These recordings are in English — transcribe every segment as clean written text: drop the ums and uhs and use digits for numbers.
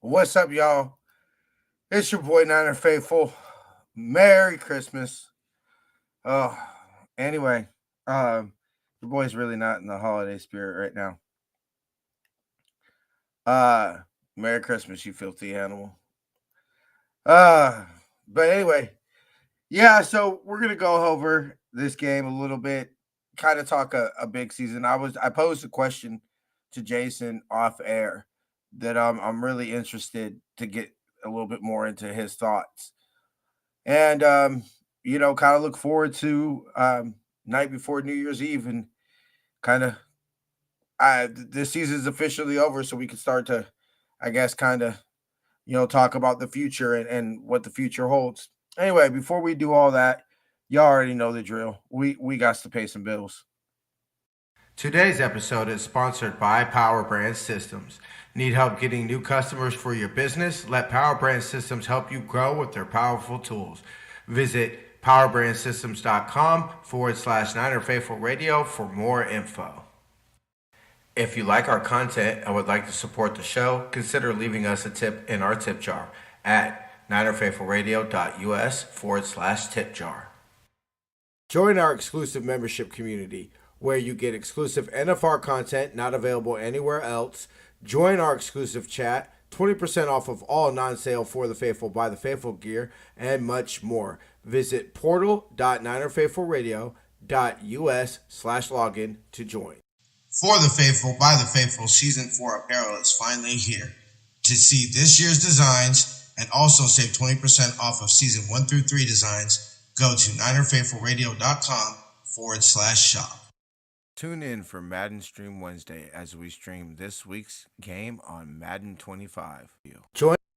What's up, y'all? It's your boy Niner Faithful. Merry Christmas. Oh, anyway, your boy's really not in the holiday spirit right now. Uh, Merry Christmas, you filthy animal. Uh, but anyway, yeah. So we're gonna go over this game a little bit, kind of talk a big season. I posed a question to Jason off air that I'm really interested to get a little bit more into his thoughts. And kind of look forward to night before New Year's Eve, and kind of this season is officially over, so we can start to, I guess, kind of talk about the future and what the future holds. Anyway, before we do all that, y'all already know the drill. We got to pay some bills. Today's episode is sponsored by Power Brand Systems. Need help getting new customers for your business? Let Power Brand Systems help you grow with their powerful tools. Visit powerbrandsystems.com/Niner Faithful Radio for more info. If you like our content and would like to support the show, consider leaving us a tip in our tip jar at ninerfaithfulradio.us/tip jar. Join our exclusive membership community where you get exclusive NFR content not available anywhere else. Join our exclusive chat, 20% off of all non-sale For the Faithful by the Faithful gear, and much more. Visit portal.ninerfaithfulradio.us/login to join. For the Faithful by the Faithful Season 4 apparel is finally here. To see this year's designs and also save 20% off of Season 1 through 3 designs, go to ninerfaithfulradio.com/shop. Tune in for Madden Stream Wednesday as we stream this week's game on Madden 25.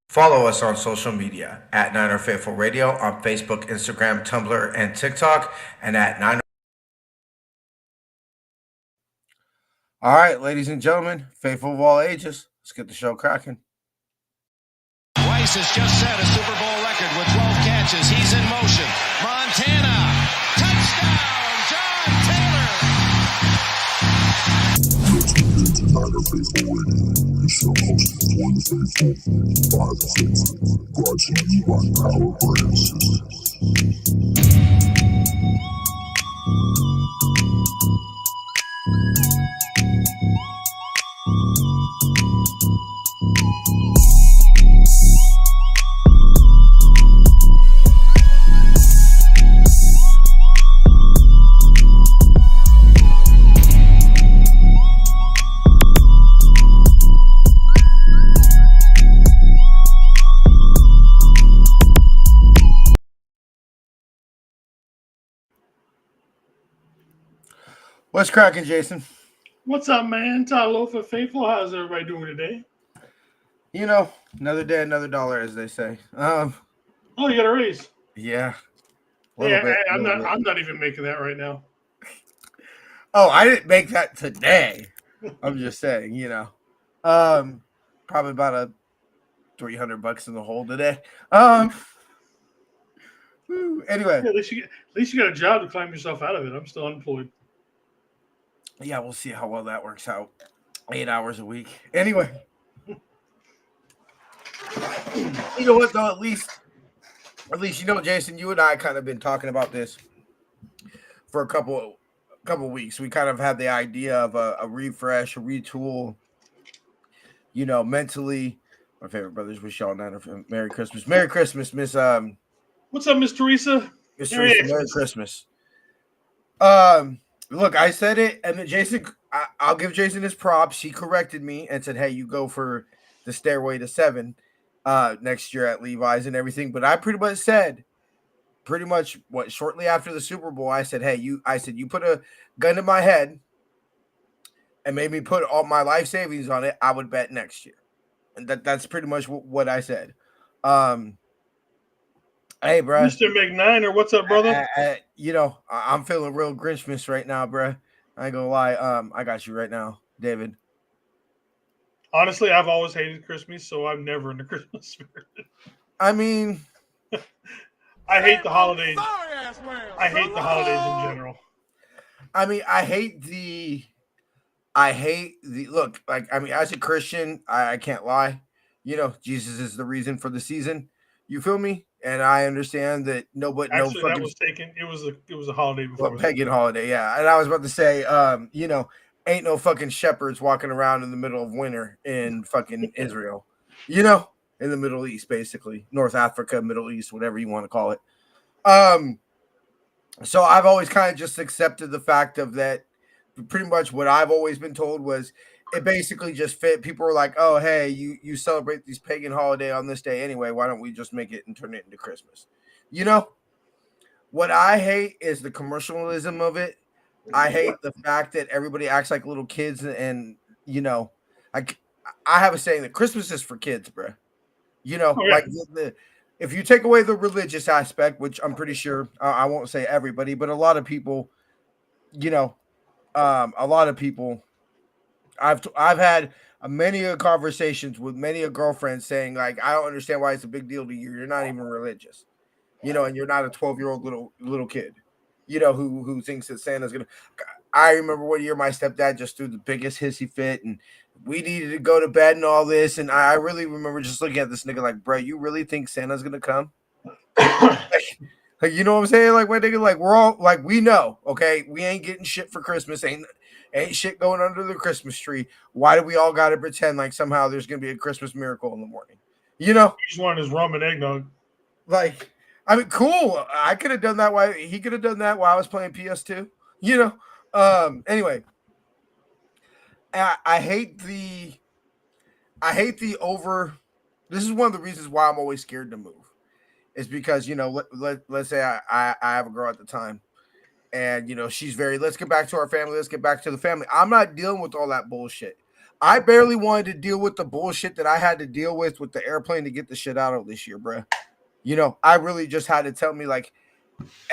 Follow us on social media at Niner Faithful Radio on Facebook, Instagram, Tumblr, and TikTok, and at Niner. All right, ladies and gentlemen, faithful of all ages, let's get the show cracking. Weiss has just set a Super Bowl record with 12 catches. He's in motion. Montana, touchdown, John Taylor. Niner Faithful Radio, the show hosted for the faithful, by the faithful, brought to you by Power Brand Systems. What's cracking, Jason? What's up, man? Tyler for Faithful. How's everybody doing today? Another day, another dollar, as they say. Oh, you got a raise? Yeah. I'm not even making that right now. Oh, I didn't make that today. I'm just saying, probably about a $300 in the hole today. Anyway, Yeah, at least you got a job to climb yourself out of it. I'm still unemployed. Yeah, we'll see how well that works out. 8 hours a week. Anyway, you know what though? At least, Jason, you and I kind of been talking about this for a couple weeks. We kind of had the idea of a refresh, a retool. Mentally. My favorite brothers wish y'all Merry Christmas. Merry Christmas, Miss. What's up, Miss Teresa? Miss Teresa, Merry Christmas. Look, I said it, and then Jason, I'll give Jason his props. He corrected me and said, "Hey, you go for the stairway to 7 next year at Levi's and everything." But I pretty much said, shortly after the Super Bowl, I said, "Hey, you put a gun to my head and made me put all my life savings on it. I would bet next year," and that's pretty much what I said. Hey, bro. Mr. McNiner, what's up, brother? I'm feeling real Grinchmas right now, bro. I ain't gonna lie. I got you right now, David. Honestly, I've always hated Christmas, so I'm never in the Christmas spirit. I mean, I hate the holidays. I hate the holidays in general. I mean, I hate the look. Like, I mean, as a Christian, I can't lie. Jesus is the reason for the season. You feel me? And I understand that no Actually, that fucking was taken. It was a holiday before it what was pagan taken. holiday, yeah. And I was about to say, ain't no fucking shepherds walking around in the middle of winter in fucking Israel, you know, in the Middle East, basically North Africa, Middle East, whatever you want to call it. Um, so I've always kind of just accepted the fact of that. Pretty much what I've always been told was it basically just fit. People were like, "Oh, hey, you celebrate these pagan holiday on this day anyway. Why don't we just make it and turn it into Christmas?" You know, what I hate is the commercialism of it. I hate the fact that everybody acts like little kids, and you know, I I have a saying that Christmas is for kids, bro. Oh yeah, Like if you take away the religious aspect, which I'm pretty sure I won't say everybody, but a lot of people, you know, a lot of people. I've had many conversations with many a girlfriend saying like, I don't understand why it's a big deal to you. You're not even religious, and you're not a 12-year-old little kid, who thinks that Santa's gonna. I remember one year my stepdad just threw the biggest hissy fit, and we needed to go to bed and all this. And I really remember just looking at this nigga like, bro, you really think Santa's gonna come? Like, you know what I'm saying? Like, my nigga, like we're all like we know, okay, we ain't getting shit for Christmas, ain't shit going under the Christmas tree. Why do we all got to pretend like somehow there's gonna be a Christmas miracle in the morning? You know, he just wanted his rum and eggnog. like I mean, cool. I could have done that. While he could have done that while I was playing PS2. You know. Anyway, I hate the over. This is one of the reasons why I'm always scared to move. Is because let's say I have a girl at the time, and she's very, let's get back to our family, let's get back to the family. I'm not dealing with all that bullshit. I barely wanted to deal with the bullshit that I had to deal with the airplane to get the shit out of this year, bruh. I really just had to tell me like,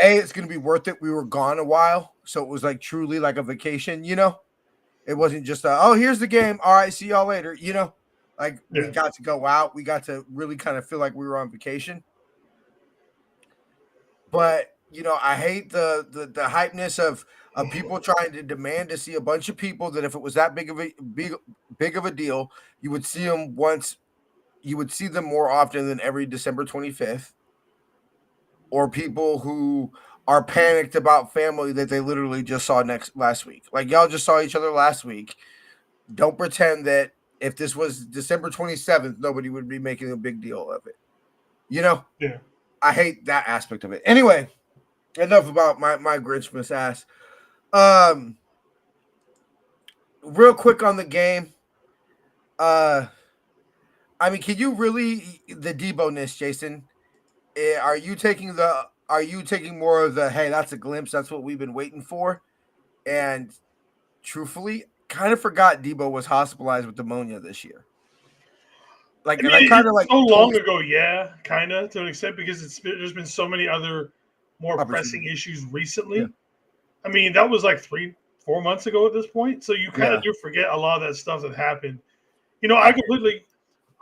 A, it's gonna be worth it. We were gone a while, so it was like truly like a vacation. It wasn't just oh, here's the game, all right, see y'all later. Like we Yeah, got to go out, we got to really kind of feel like we were on vacation. But I hate the hypeness of people trying to demand to see a bunch of people that if it was that big of a deal, you would see them once, you would see them more often than every December 25th, or people who are panicked about family that they literally just saw last week. Like y'all just saw each other last week. Don't pretend that if this was December 27th, nobody would be making a big deal of it. You know, yeah. I hate that aspect of it. Anyway, enough about my Grinchmas ass. Um, Real quick on the game. Uh, I mean, can you really the Debo-ness, Jason? Are you taking more of the hey, that's a glimpse, that's what we've been waiting for? And truthfully, kind of forgot Debo was hospitalized with pneumonia this year. Like, I and I mean, kind of it's like so long totally ago, yeah, kind of to an extent because there's been so many other more pressing opportunity. issues Yeah, recently. I mean, that was like 3, 4 months ago at this point, so you kind of yeah, do forget a lot of that stuff that happened. I completely,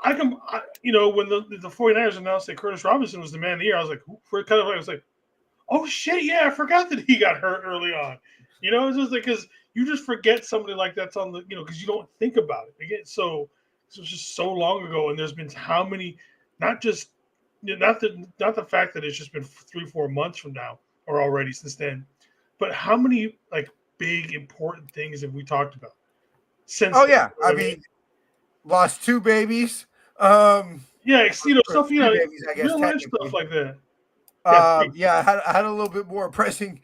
when the 49ers announced that Curtis Robinson was the man of the year, I was like, for kind of, I was like, oh shit, yeah, I forgot that he got hurt early on. It's just like because you just forget somebody like that's on the, because you don't think about it again. So it's just so long ago, and there's been how many, not just, not the fact that it's just been 3, 4 months from now or already since then, but how many like big important things have we talked about since oh then? yeah. You know I what I mean? mean, lost two babies. Um, Yeah, it's, or stuff, three babies, I guess real life stuff technically. like that. Yeah, three. Yeah, I had a little bit more pressing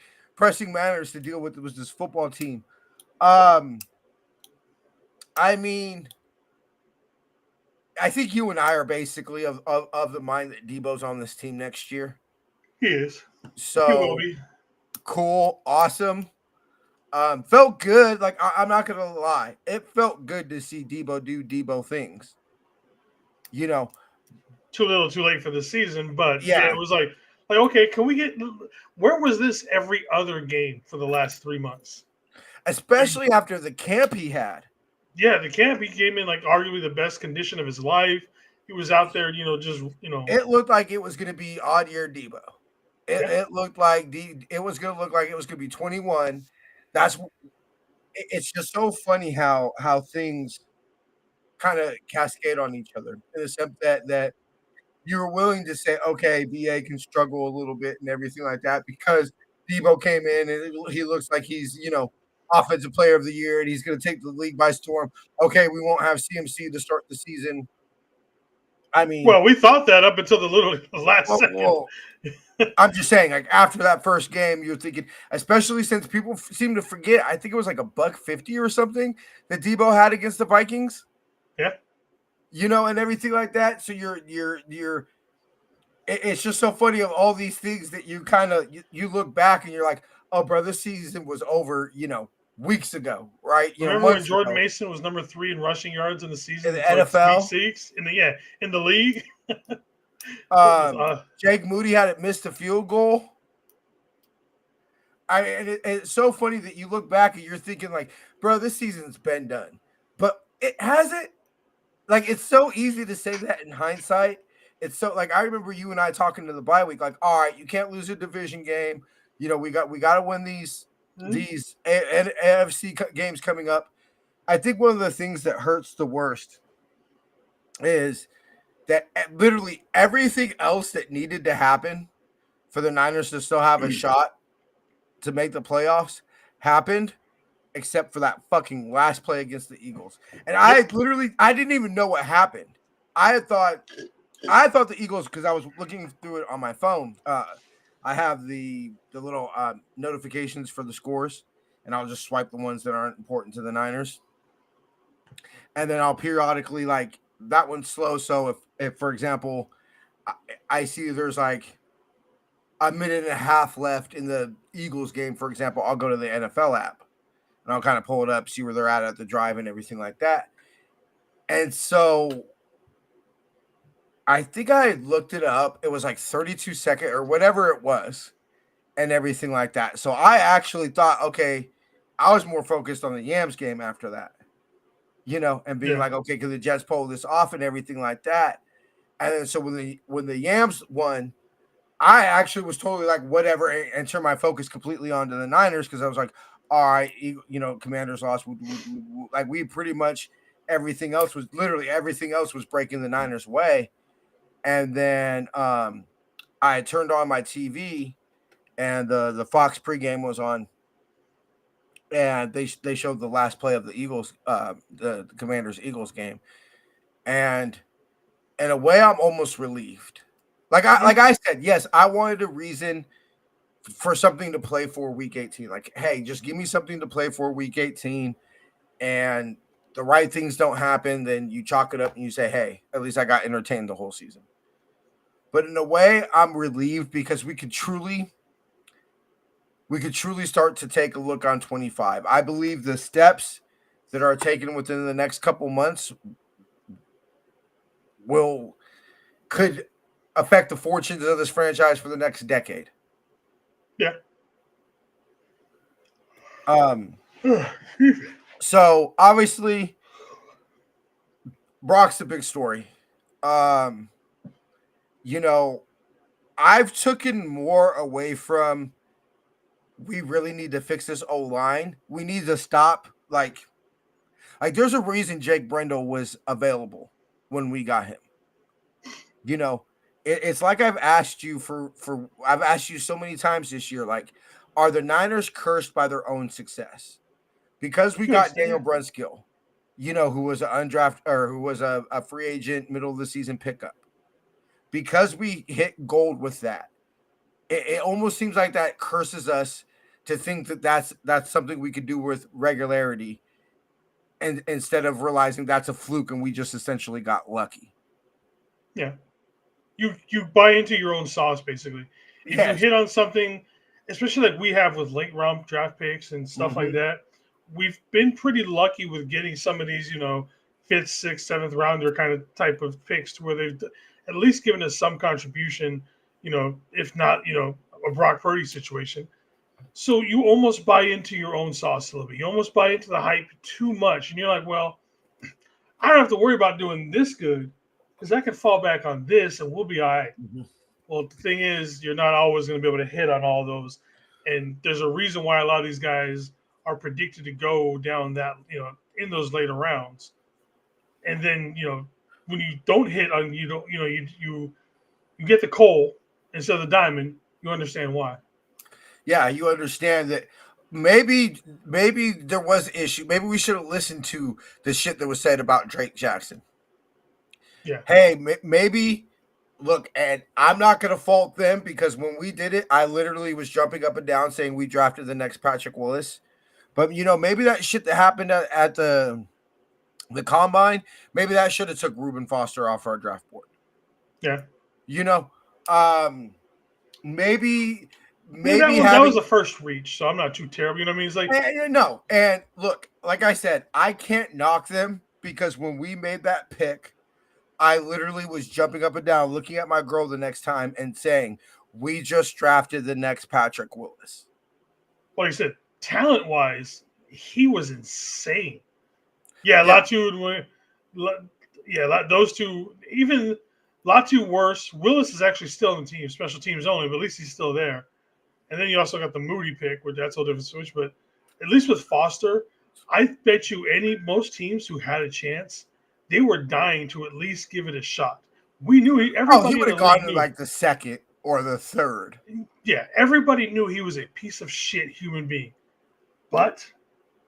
matters to deal with. It was this football team. Um, I mean, I think you and I are basically of the mind that Debo's on this team next year. He is. He will So be. cool, awesome. Felt good. Like I'm not gonna lie, it felt good to see Debo do Debo things. You know, Too little, too late for the season. But yeah, yeah. it was like okay, can we get? Where was this every other game for the last 3 months? And Especially after the camp he had. yeah, the camp he came in like arguably the best condition of his life. He was out there, just It looked like it was gonna be odd year Debo. yeah. It looked like it was gonna look like it was gonna be 21. That's it's just so funny how things kind of cascade on each other in the sense that you're willing to say, okay, BA can struggle a little bit and everything like that because Debo came in and he looks like he's, offensive player of the year and he's going to take the league by storm. Okay, we won't have CMC to start the season. I mean, Well, we thought that up until the last well, second. well, I'm just saying, like after that first game, you're thinking, especially since people seem to forget. I think it was like $150 or something that Debo had against the Vikings. Yeah, And everything like that. So it's just so funny of all these things that you kind of you look back and you're like, oh, bro, this season was over, weeks ago, right? remember when Months Jordan ago Mason was number 3 in rushing yards in the in season the for like week NFL. 6 in the league? Was, Jake Moody had missed a field goal. It's so funny that you look back and you're thinking like, bro, this season's been done, but it hasn't. Like it's so easy to say that in hindsight. It's so like I remember you and I talking to the bye week, like, all right, you can't lose a division game. We got to win these AFC games coming up. I think one of the things that hurts the worst is that literally everything else that needed to happen for the Niners to still have a shot to make the playoffs happened, except for that fucking last play against the Eagles. And I didn't even know what happened. I thought the Eagles, because I was looking through it on my phone. I have the little notifications for the scores, and I'll just swipe the ones that aren't important to the Niners. And then I'll periodically like that one's slow. So if for example, I see there's like a minute and a half left in the Eagles game, for example, I'll go to the NFL app and I'll kind of pull it up, see where they're at the drive and everything like that. And so I think I looked it up. It was like 32 seconds or whatever it was and everything like that. So I actually thought, okay, I was more focused on the Yams game after that, and being like, okay, because the Jets pulled this off and everything like that. And then so when the Yams won, I actually was totally like, whatever, and turned my focus completely onto the Niners because I was like, all right, Commanders lost. Like we pretty much everything else was breaking the Niners' way. And then I turned on my TV and the Fox pregame was on. And they showed the last play of the Eagles, the Commanders Eagles game. And in a way, I'm almost relieved. Like I said, yes, I wanted a reason for something to play for week 18. Like, hey, just give me something to play for week 18. And the right things don't happen, then you chalk it up and you say, hey, at least I got entertained the whole season. But in a way, I'm relieved because we could truly start to take a look on 25. I believe the steps that are taken within the next couple months could affect the fortunes of this franchise for the next decade. Yeah. So obviously Brock's the big story. I've taken more away from we really need to fix this O-line. We need to stop like there's a reason Jake Brendel was available when we got him. It's like I've asked you I've asked you so many times this year, like, are the Niners cursed by their own success? Because we got Daniel Brunskill, who was an undrafted or who was a free agent middle of the season pickup. Because we hit gold with that, it almost seems like that curses us to think that that's something we could do with regularity, and instead of realizing that's a fluke and we just essentially got lucky. Yeah. You buy into your own sauce, basically. If you hit on something, especially like we have with late round draft picks and stuff like that, we've been pretty lucky with getting some of these, 5th, 6th, 7th rounder kind of type of picks to where they've at least given us some contribution, if not, a Brock Purdy situation. So you almost buy into your own sauce a little bit. You almost buy into the hype too much. And you're like, well, I don't have to worry about doing this good because I can fall back on this and we'll be all right. Well, the thing is, you're not always going to be able to hit on all those. And there's a reason why a lot of these guys are predicted to go down that, in those later rounds. and then when you don't hit on you don't you get the coal instead of the diamond, you understand why. Yeah, you understand that maybe there was issue. Maybe we should have listened to the shit that was said about Drake Jackson. Yeah, Hey, maybe look, and I'm not going to fault them because when we did it, I literally was jumping up and down saying we drafted the next Patrick Willis. But maybe that shit that happened at the combine, maybe that should have took Reuben Foster off our draft board. yeah. You know, um, maybe Yeah, maybe that was having the first reach, so I'm not too terrible. You know what I mean? It's like, no. And look, like I said, I can't knock them because when we made that pick, I literally was jumping up and down, looking at my girl the next time and saying, "We just drafted the next Patrick Willis." like I said, talent wise, he was insane. Yeah, Yeah. Latu, those two, even Latu worse. Willis is actually still in the team, special teams only, but at least he's still there. And then you also got the Moody pick, which that's a different switch. But at least with Foster, I bet you most teams who had a chance, they were dying to at least give it a shot. We knew He everybody in would the have gone league to knew. like the second or the third. Yeah, everybody knew he was a piece of shit human being, but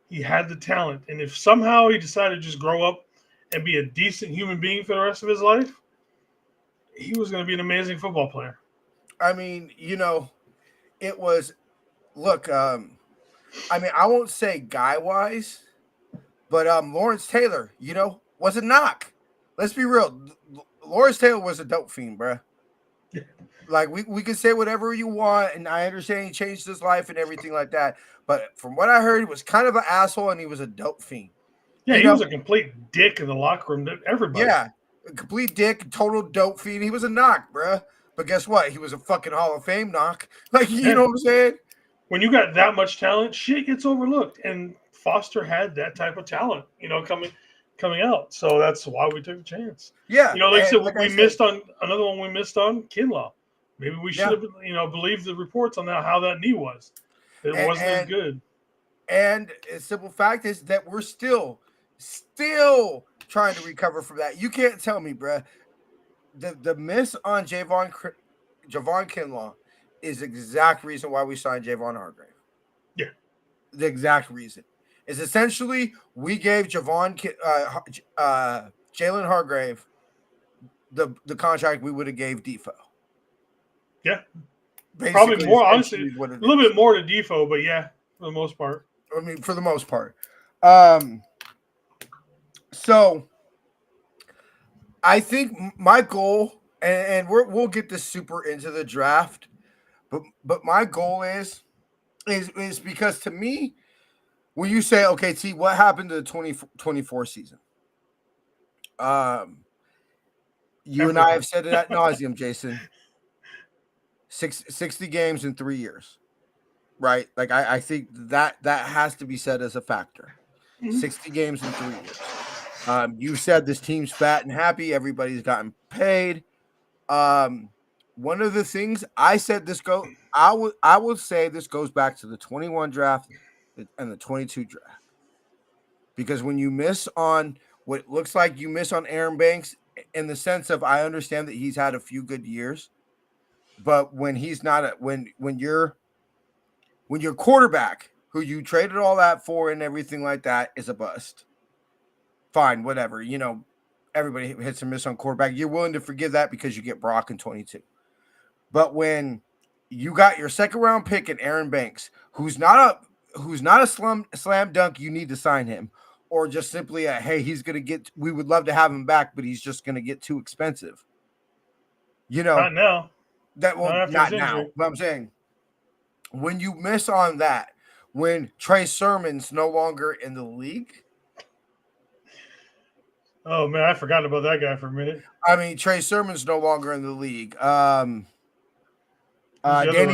he had the talent. And if somehow he decided to just grow up and be a decent human being for the rest of his life, he was going to be an amazing football player. I mean, it was look, I mean, I won't say guy wise, but Lawrence Taylor, was a knock. Let's be real. Lawrence Taylor was a dope fiend, bruh. Like we can say whatever you want, and I understand he changed his life and everything like that. But from what I heard, he was kind of an asshole and he was a dope fiend. Yeah, he was a complete dick in the locker room to everybody. Yeah, a complete dick, total dope fiend. He was a knock, bruh. But guess what? He was a fucking Hall of Fame knock. Like, you know what I'm saying? When you got that much talent, shit gets overlooked. And Foster had that type of talent, coming out. So that's why we took a chance. Yeah. Like I said, like we missed on another one. We missed on Kinlaw. Maybe we should have, believed the reports on how that knee was. It wasn't as good. And a simple fact is that we're still trying to recover from that. You can't tell me, bruh. The miss on Javon Kinlaw is the exact reason why we signed Javon Hargrave. Yeah. The exact reason is essentially we gave Jalen Hargrave the contract we would have gave Defoe. Yeah. Basically, probably more, honestly, a little bit more to Defoe, but yeah, for the most part. I mean, for the most part. So I think my goal, and we'll get this super into the draft, but my goal is because to me, when you say, okay, T, what happened to the 2024 season? You and I have said it ad nauseum, Jason. 60 games in 3 years, right? Like I think that has to be said as a factor. 60 games in 3 years. You said this team's fat and happy. Everybody's gotten paid. One of the things I said I would say this goes back to the 21 draft and the 22 draft. Because when you miss on what looks like you miss on Aaron Banks, in the sense of I understand that he's had a few good years, but when he's not when your quarterback who you traded all that for and everything like that is a bust. Fine, whatever. Everybody hits and miss on quarterback. You're willing to forgive that because you get Brock in 22. But when you got your second round pick in Aaron Banks, who's not a slam dunk, you need to sign him, or just simply hey, he's gonna get. We would love to have him back, but he's just gonna get too expensive. Not now. Not now. But I'm saying when you miss on that, when Trey Sermon's no longer in the league. Oh man, I forgot about that guy for a minute. I mean, Trey Sermon's no longer in the league. Danny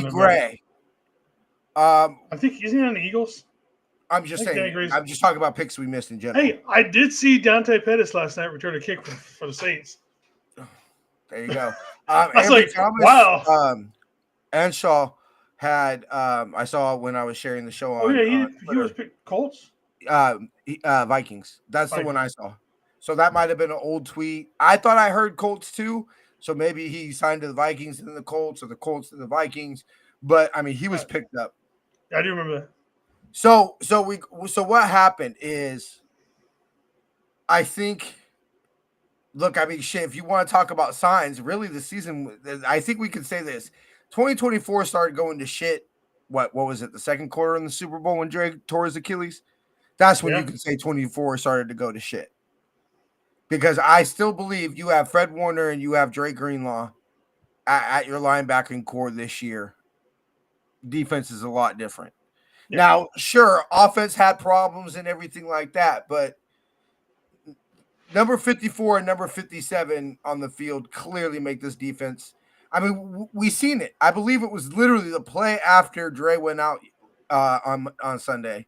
Gray. I think he's in the Eagles. I'm just saying. I'm just talking about picks we missed in general. Hey, I did see Dante Pettis last night return a kick for the Saints. There you go. I was like, Thomas, wow. Anshaw had. I saw when I was sharing the show on. Oh yeah, he was picked Colts. Vikings. That's the one I saw. So that might have been an old tweet. I thought I heard Colts too. So maybe he signed to the Vikings and then the Colts, or the Colts to the Vikings. But I mean, he was picked up. I do remember that. So what happened is, I think, look, I mean, shit, if you want to talk about signs, really the season, I think we can say this. 2024 started going to shit. What was it? The second quarter in the Super Bowl when Drake tore his Achilles? That's when you Yeah. can say 24 started to go to shit. Because I still believe you have Fred Warner and you have Drake Greenlaw at your linebacking core this year. Defense is a lot different. Yeah. Now, sure, offense had problems and everything like that, but number 54 and number 57 on the field clearly make this defense. I mean, we seen it. I believe it was literally the play after Dre went out on Sunday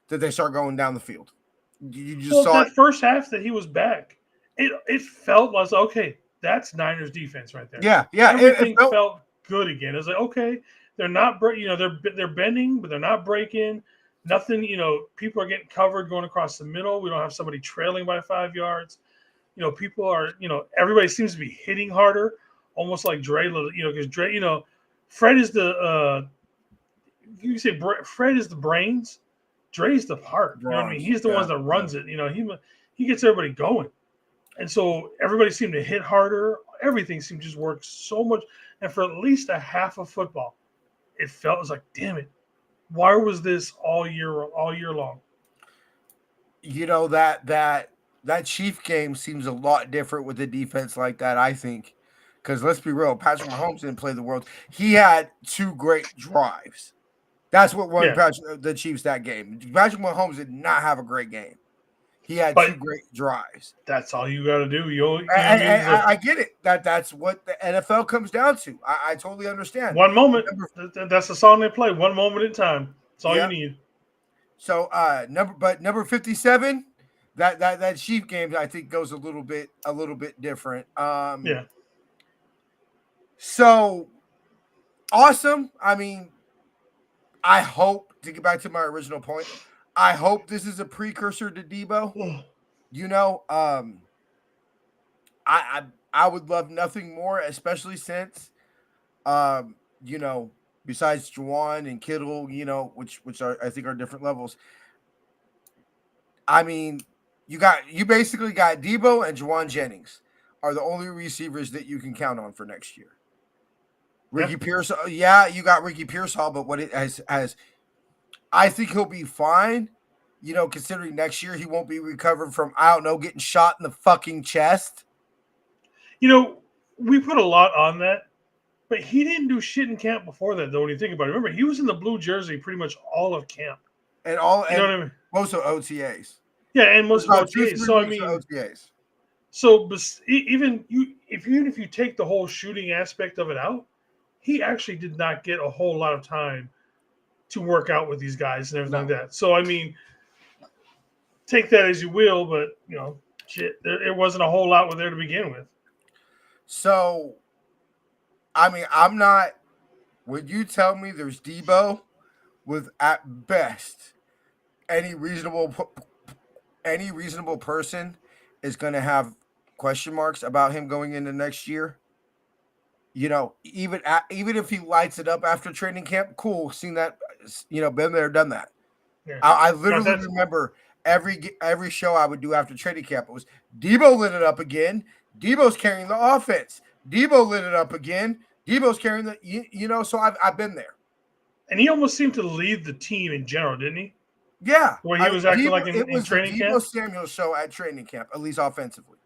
that they start going down the field. You just Well, saw it. that first half that he was back, it felt like, okay, that's Niners defense right there. Yeah. Everything felt good again. It's like, okay, they're not, they're bending, but they're not breaking. Nothing, people are getting covered going across the middle. We don't have somebody trailing by 5 yards. People are, everybody seems to be hitting harder, almost like Dre, because Dre, Fred is the, you say Fred is the brains, Dre's the heart. You know what I mean? He's the ones that runs it. He gets everybody going. And so everybody seemed to hit harder. Everything seemed to just work so much. And for at least a half of football, it was like, damn it. Why was this all year long? That Chief game seems a lot different with a defense like that, I think. Because let's be real, Patrick Mahomes didn't play the world. He had 2 great drives. That's what won the Chiefs that game. Patrick Mahomes did not have a great game. He had 2 great drives. That's all you got to do. I get it. That's what the NFL comes down to. I totally understand. One moment. That's the song they play. One moment in time. That's all you need. So number 57, that Chief game I think goes a little bit different. Yeah. So awesome. I mean, I hope, to get back to my original point, I hope this is a precursor to Debo. I would love nothing more, especially since besides Juwan and Kittle, which are, I think, are different levels. I mean, you basically got Debo and Juwan Jennings are the only receivers that you can count on for next year. Ricky Pearsall, you got Ricky Pearsall, but what it has I think he'll be fine. Considering next year he won't be recovered from, I don't know, getting shot in the fucking chest. We put a lot on that, but he didn't do shit in camp before that, though, when you think about it. Remember, he was in the blue jersey pretty much all of camp. And what I mean? Most of OTAs. Yeah, and most of OTAs. So, I mean, OTAs. So, even if you take the whole shooting aspect of it out, he actually did not get a whole lot of time to work out with these guys and everything like that. So, I mean, take that as you will, but, shit, it wasn't a whole lot there to begin with. So, I mean, I'm not. Would you tell me there's Debo with, at best, any reasonable person is going to have question marks about him going into next year? Even if he lights it up after training camp, cool. Seen that, been there, done that. Yeah. I literally remember every show I would do after training camp. It was Debo lit it up again. Debo's carrying the offense. Debo lit it up again. Debo's carrying the, so I've been there. And he almost seemed to lead the team in general, didn't he? Yeah. Where he was acting like in training camp? It was the Debo Samuel show at training camp, at least offensively.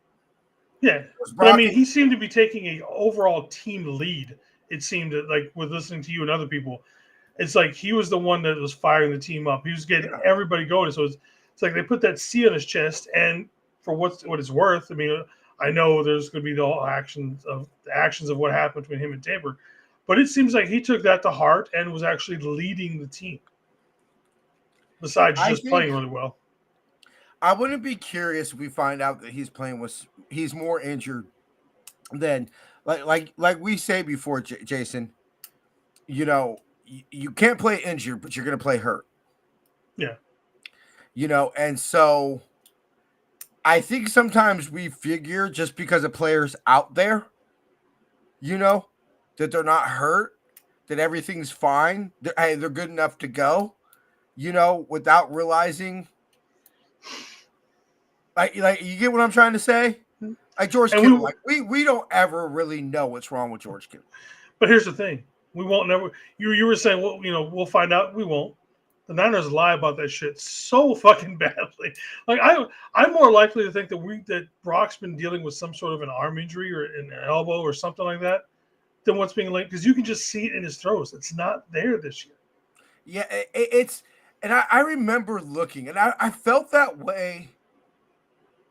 Yeah. But I mean, he seemed to be taking an overall team lead. It seemed like, with listening to you and other people, it's like he was the one that was firing the team up. He was getting everybody going. So it's like they put that C on his chest. And for what it's worth, I mean, I know there's going to be the actions of what happened between him and Tabor, but it seems like he took that to heart and was actually leading the team. Besides just playing really well. I wouldn't be curious if we find out that he's more injured than like we say before, Jason. You can't play injured, but you're going to play hurt. Yeah. And so I think sometimes we figure just because a player's out there, that they're not hurt, that everything's fine. They're good enough to go, without realizing. Like you get what I'm trying to say? Like George And Kittle, like we don't ever really know what's wrong with George Kittle. but here's the thing: we won't never. You were saying, well, we'll find out. We won't. The Niners lie about that shit so fucking badly. Like I'm more likely to think that Brock's been dealing with some sort of an arm injury or an elbow or something like that than what's being linked, because you can just see it in his throws. It's not there this year. Yeah, it's and I remember looking, and I felt that way.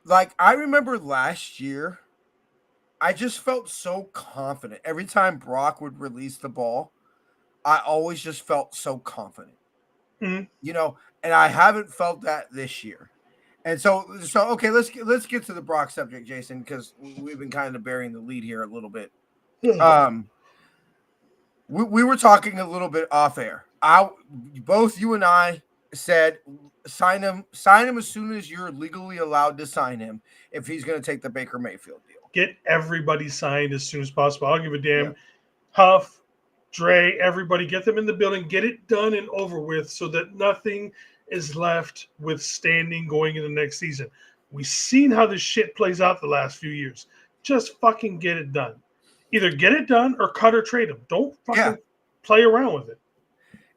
Like I remember last year, I just felt so confident every time Brock would release the ball. I always just felt so confident, Mm-hmm. And I haven't felt that this year. And so okay, let's get to the Brock subject, Jason, because we've been kind of burying the lead here a little bit. We were talking a little bit off air. Both you and I said sign him as soon as you're legally allowed to sign him if he's going to take the Baker Mayfield deal. Get everybody signed as soon as possible. I don't give a damn. Yeah. Huff, Dre, everybody, get them in the building, get it done and over with so that nothing is left withstanding going into next season. We've seen how this shit plays out the last few years. Just fucking get it done. Either get it done or cut or trade them. Don't fucking play around with it.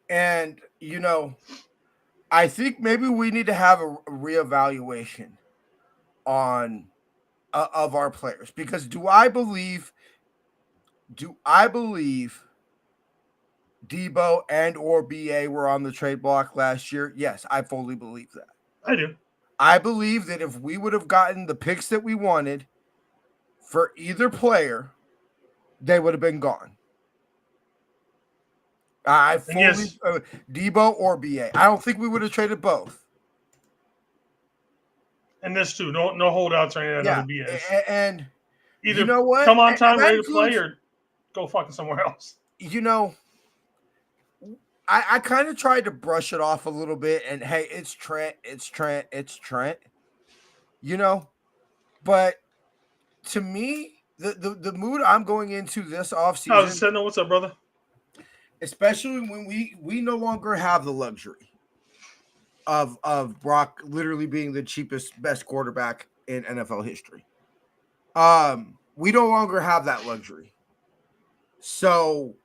And, I think maybe we need to have a reevaluation on of our players, because do I believe Debo and or BA were on the trade block last year? Yes, I fully believe that. I do. I believe that if we would have gotten the picks that we wanted for either player, they would have been gone. I fully Debo or BA. I don't think we would have traded both. And this too, no holdouts or any other BS. And either you know what? Come on time, and ready to play, or go fucking somewhere else. I kind of tried to brush it off a little bit, and hey, it's Trent. But to me, the mood I'm going into this offseason. What's up, brother? Especially when we no longer have the luxury of Brock literally being the cheapest, best quarterback in NFL history. We no longer have that luxury. So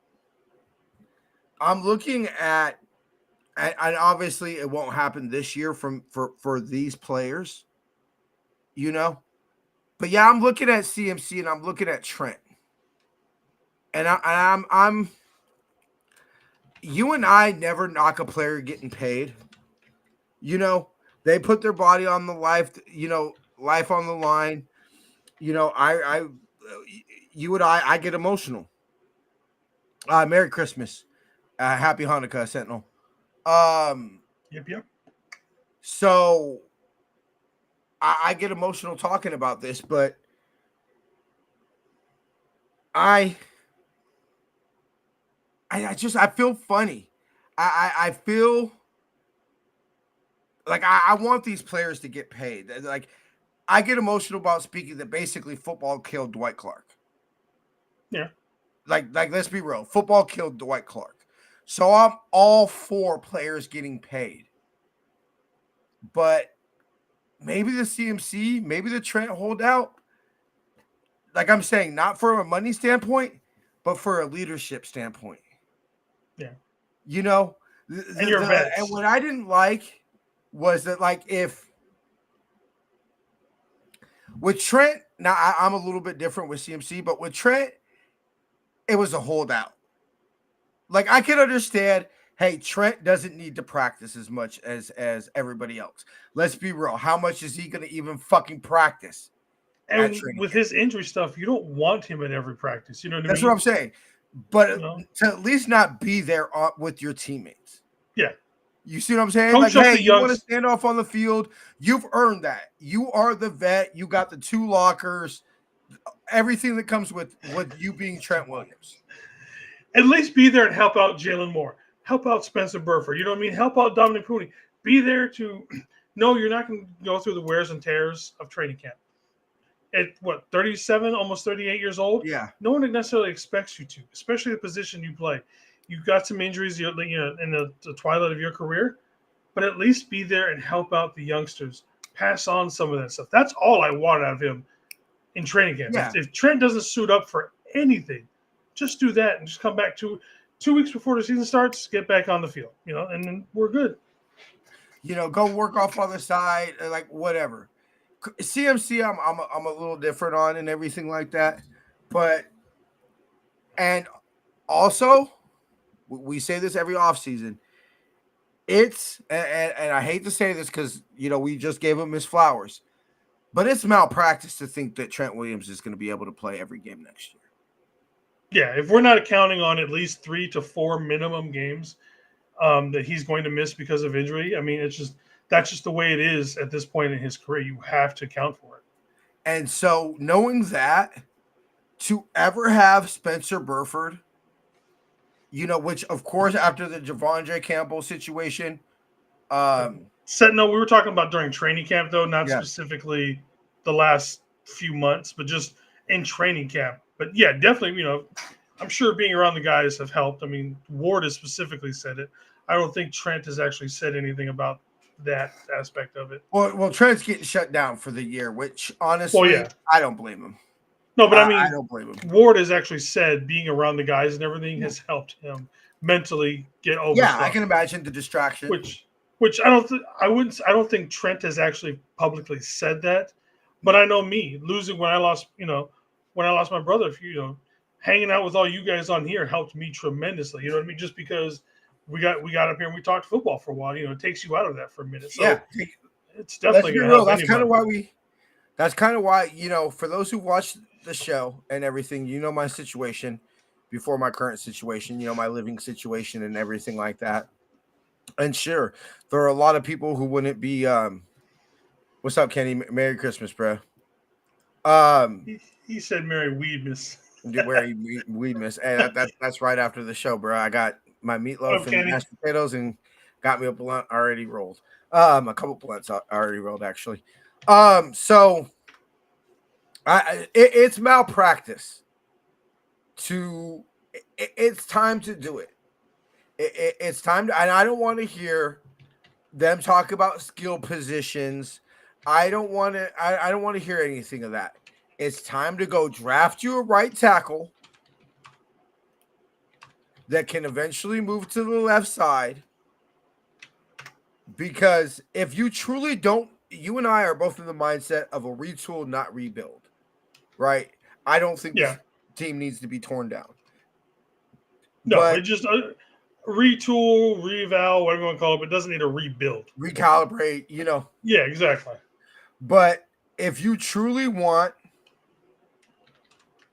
I'm looking at, and obviously it won't happen this year for these players, But yeah, I'm looking at CMC and I'm looking at Trent, and I'm. You and I never knock a player getting paid. They put their body on the life on the line. I get emotional. Merry Christmas. Happy Hanukkah, Sentinel. Yep. So I get emotional talking about this, but I feel funny. I feel like I want these players to get paid. Like I get emotional about speaking that basically football killed Dwight Clark. Yeah. Like let's be real. Football killed Dwight Clark. So I'm all for players getting paid. But maybe the CMC, maybe the Trent holdout, like I'm saying, not from a money standpoint, but for a leadership standpoint. Yeah. And what I didn't like was that, like, if with Trent, now I'm a little bit different with CMC, but with Trent, it was a holdout. Like, I can understand, hey, Trent doesn't need to practice as much as everybody else. Let's be real. How much is he going to even fucking practice? And with his injury stuff, you don't want him at every practice. You know what I mean? That's what I'm saying. But to at least not be there with your teammates. Yeah. You see what I'm saying? Coach, like, hey, you want to stand off on the field? You've earned that. You are the vet. You got the 2 lockers. Everything that comes with you being Trent Williams. At least be there and help out Jalen Moore. Help out Spencer Burford. You know what I mean? Help out Dominic Cooney. Be there to No, you're not going to go through the wears and tears of training camp. At what, 37, almost 38 years old, Yeah. no one necessarily expects you to, especially the position you play. You've got some injuries, in the twilight of your career, but at least be there and help out the youngsters. Pass on some of that stuff. That's all I want out of him in training camp. Yeah. If Trent doesn't suit up for anything, just do that and just come back 2 weeks before the season starts, get back on the field, and then we're good. Go work off on the side, like whatever. CMC, I'm a little different on and everything like that, but and also we say this every offseason. It's and I hate to say this because we just gave him his flowers, but it's malpractice to think that Trent Williams is going to be able to play every game next year. Yeah, if we're not accounting on at least 3 to 4 minimum games that he's going to miss because of injury, I mean, that's just the way it is at this point in his career. You have to account for it. And so knowing that, to ever have Spencer Burford, which of course after the Javondre Campbell situation, We were talking about during training camp though, not Yeah. specifically the last few months, but just in training camp. But yeah, definitely, I'm sure being around the guys have helped. I mean, Ward has specifically said it. I don't think Trent has actually said anything about that aspect of it. Well, Trent's getting shut down for the year, which honestly, yeah. I don't blame him. No, but I mean, I don't blame him. Ward has actually said being around the guys and everything has helped him mentally get over. Yeah, stuff. I can imagine the distraction. Which I don't think Trent has actually publicly said that, but I know me losing when I lost my brother. Hanging out with all you guys on here helped me tremendously. You know what I mean? Just because we got up here and we talked football for a while. It takes you out of that for a minute. So yeah, it's definitely going to help. That's kind of why That's kind of why for those who watch the show and everything, my situation before my current situation, my living situation and everything like that. And sure, there are a lot of people who wouldn't be. What's up, Kenny? Merry Christmas, bro. He said Merry Weedmas. Merry Weedmas. Hey, that's right after the show, bro. I got my meatloaf and mashed potatoes and got me a blunt already rolled. A couple blunts already rolled actually. So it's malpractice. It's time to do it. It's time to, and I don't want to hear them talk about skill positions. I don't want to hear anything of that. It's time to go draft you a right tackle that can eventually move to the left side. Because if you truly don't, you and I are both in the mindset of a retool, not rebuild, right? I don't think this team needs to be torn down. No, it just retool, reval, whatever you want to call it, but it doesn't need a rebuild. Recalibrate, Yeah, exactly. But if you truly want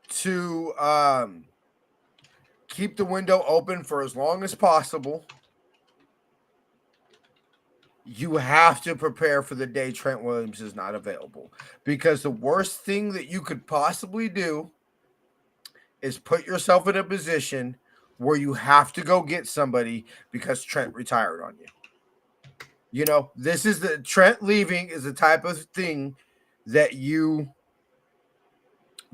to keep the window open for as long as possible, you have to prepare for the day Trent Williams is not available. Because the worst thing that you could possibly do is put yourself in a position where you have to go get somebody because Trent retired on you. This is the Trent leaving is the type of thing that you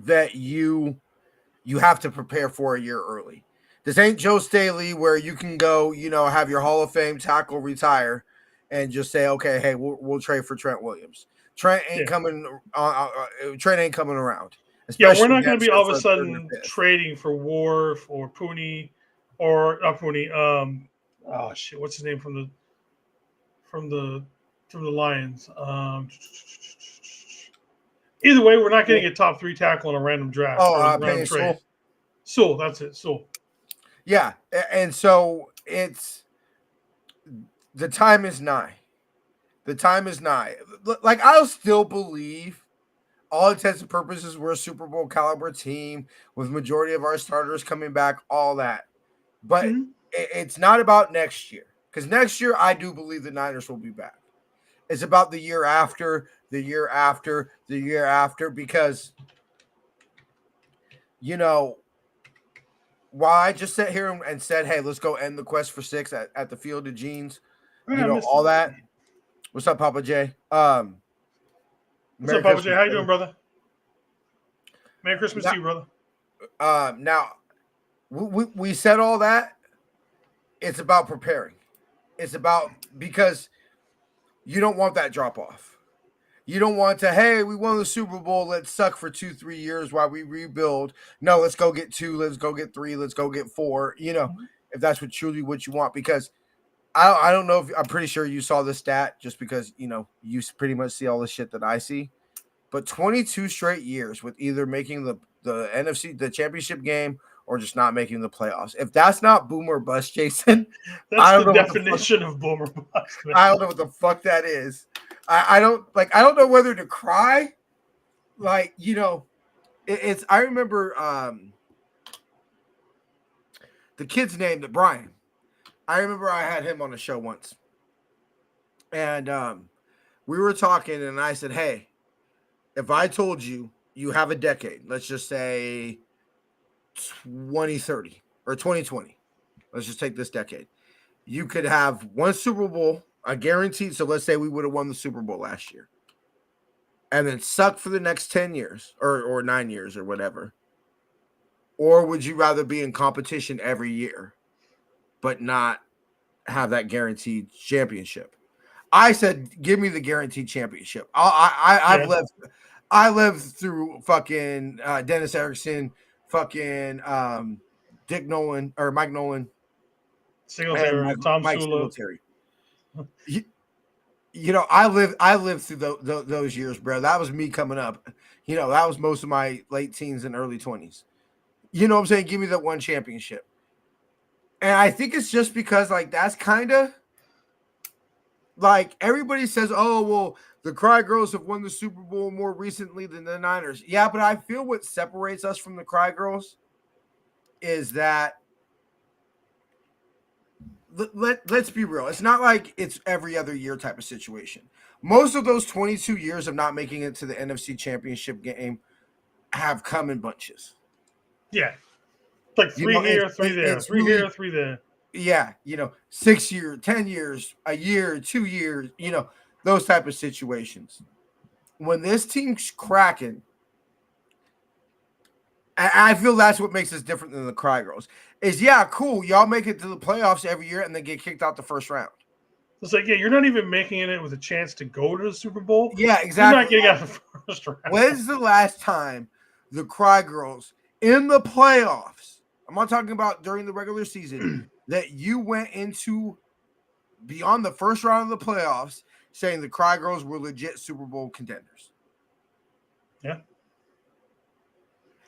have to prepare for a year early. This ain't Joe Staley where you can go, have your Hall of Fame tackle retire and just say, okay, hey, we'll trade for Trent Williams. Trent ain't coming. Trent ain't coming around. Yeah, we're not going to be all of a sudden trading for Wharf or Pooney or not Pooney. Oh shit, what's his name from the Lions? Either way, we're not getting a top 3 tackle in a random draft. Random trade. Sewell, that's it. Sewell. Yeah, and so it's the time is nigh. The time is nigh. Like I'll still believe. All intents and purposes, we're a Super Bowl caliber team with majority of our starters coming back, all that. But it's not about next year. Because next year, I do believe the Niners will be back. It's about the year after, the year after, the year after. Because, while I just sat here and said, hey, let's go end the quest for 6 at the Field of Jeans, all that. What's up, Papa J? What's Merry up, Papa J? Christmas, How you doing, brother. brother? Merry Christmas Now, to you, brother. now we said all that. It's about preparing. It's about because you don't want that drop off. You don't want to, hey, we won the Super Bowl. Let's suck for 2, 3 years while we rebuild. No, let's go get 2. Let's go get 3. Let's go get 4. If that's what you want. Because I don't know if I'm pretty sure you saw the stat just because, you pretty much see all the shit that I see. But 22 straight years with either making the NFC, the championship game, or just not making the playoffs. If that's not boom or bust, Jason, That's I don't the know what the fuck. definition of boomer bust, man. I don't know what the fuck that is. I don't like. I don't know whether to cry. Like it's. I remember the kid's name, that Brian. I remember I had him on the show once, and we were talking, and I said, "Hey, if I told you you have a decade, let's just say 2030 or 2020, let's just take this decade, you could have one Super Bowl, a guaranteed. So let's say we would have won the Super Bowl last year, and then suck for the next 10 years or 9 years or whatever. Or would you rather be in competition every year, but not have that guaranteed championship?" I said, "Give me the guaranteed championship." I've Yeah. lived through fucking Dennis Erickson, fucking Dick Nolan or Mike Nolan, and Singletary, Tom Mike Sula. Singletary. I lived through those years, bro. That was me coming up. That was most of my late teens and early 20s. You know what I'm saying? Give me that one championship. And I think it's just because like that's kind of like everybody says, "Oh, well, the Cry Girls have won the Super Bowl more recently than the Niners." Yeah, but I feel what separates us from the Cry Girls is that let's be real. It's not like it's every other year type of situation. Most of those 22 years of not making it to the NFC Championship game have come in bunches. Yeah. Like You three know, here, three there, it's three here, really, three there. yeah, 6 years, 10 years, a year, 2 years, those type of situations. When this team's cracking, I feel that's what makes us different than the Cry Girls. Is yeah, cool. Y'all make it to the playoffs every year and then get kicked out the first round. It's like, yeah, you're not even making it with a chance to go to the Super Bowl. Yeah, You're not exactly. getting out of the first round. When's the last time the Cry Girls in the playoffs? I'm not talking about during the regular season that you went into beyond the first round of the playoffs saying the Cry Girls were legit Super Bowl contenders. Yeah.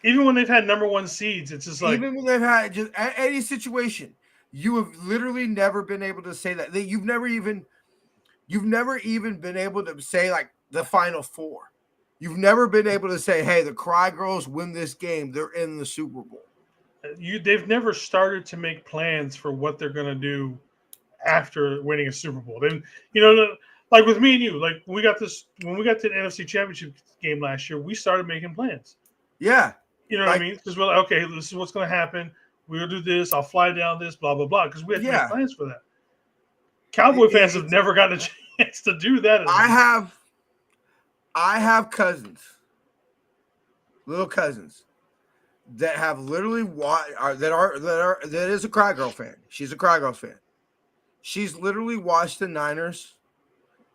Even when they've had number one seeds, it's just like even when they've had just any situation, you have literally never been able to say that. You've never even been able to say like the Final Four. You've never been able to say, "Hey, the Cry Girls win this game. They're in the Super Bowl." they've never started to make plans for what they're going to do after winning a Super Bowl. Then like with me and you, like when we got to the NFC Championship game last year, we started making plans. Yeah, You know what I mean? Because we're like, okay, this is what's going to happen. We'll do this. I'll fly down this, blah blah blah. Because we had to make plans for that. Cowboy fans have never gotten a chance to do that. I have cousins, little cousins, that have literally that is a Cry Girl fan. She's a Cry Girls fan. She's literally watched the Niners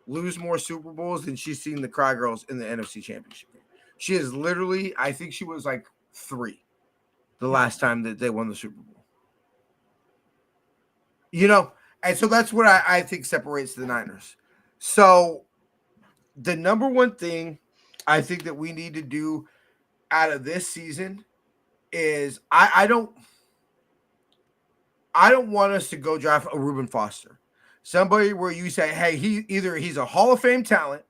lose more Super Bowls than she's seen the Cry Girls in the NFC Championship game. She is literally, I think she was like 3 the last time that they won the Super Bowl. And so that's what I think separates the Niners. So the number one thing I think that we need to do out of this season is I don't want us to go draft a Reuben Foster. Somebody where you say, hey, he's a Hall of Fame talent,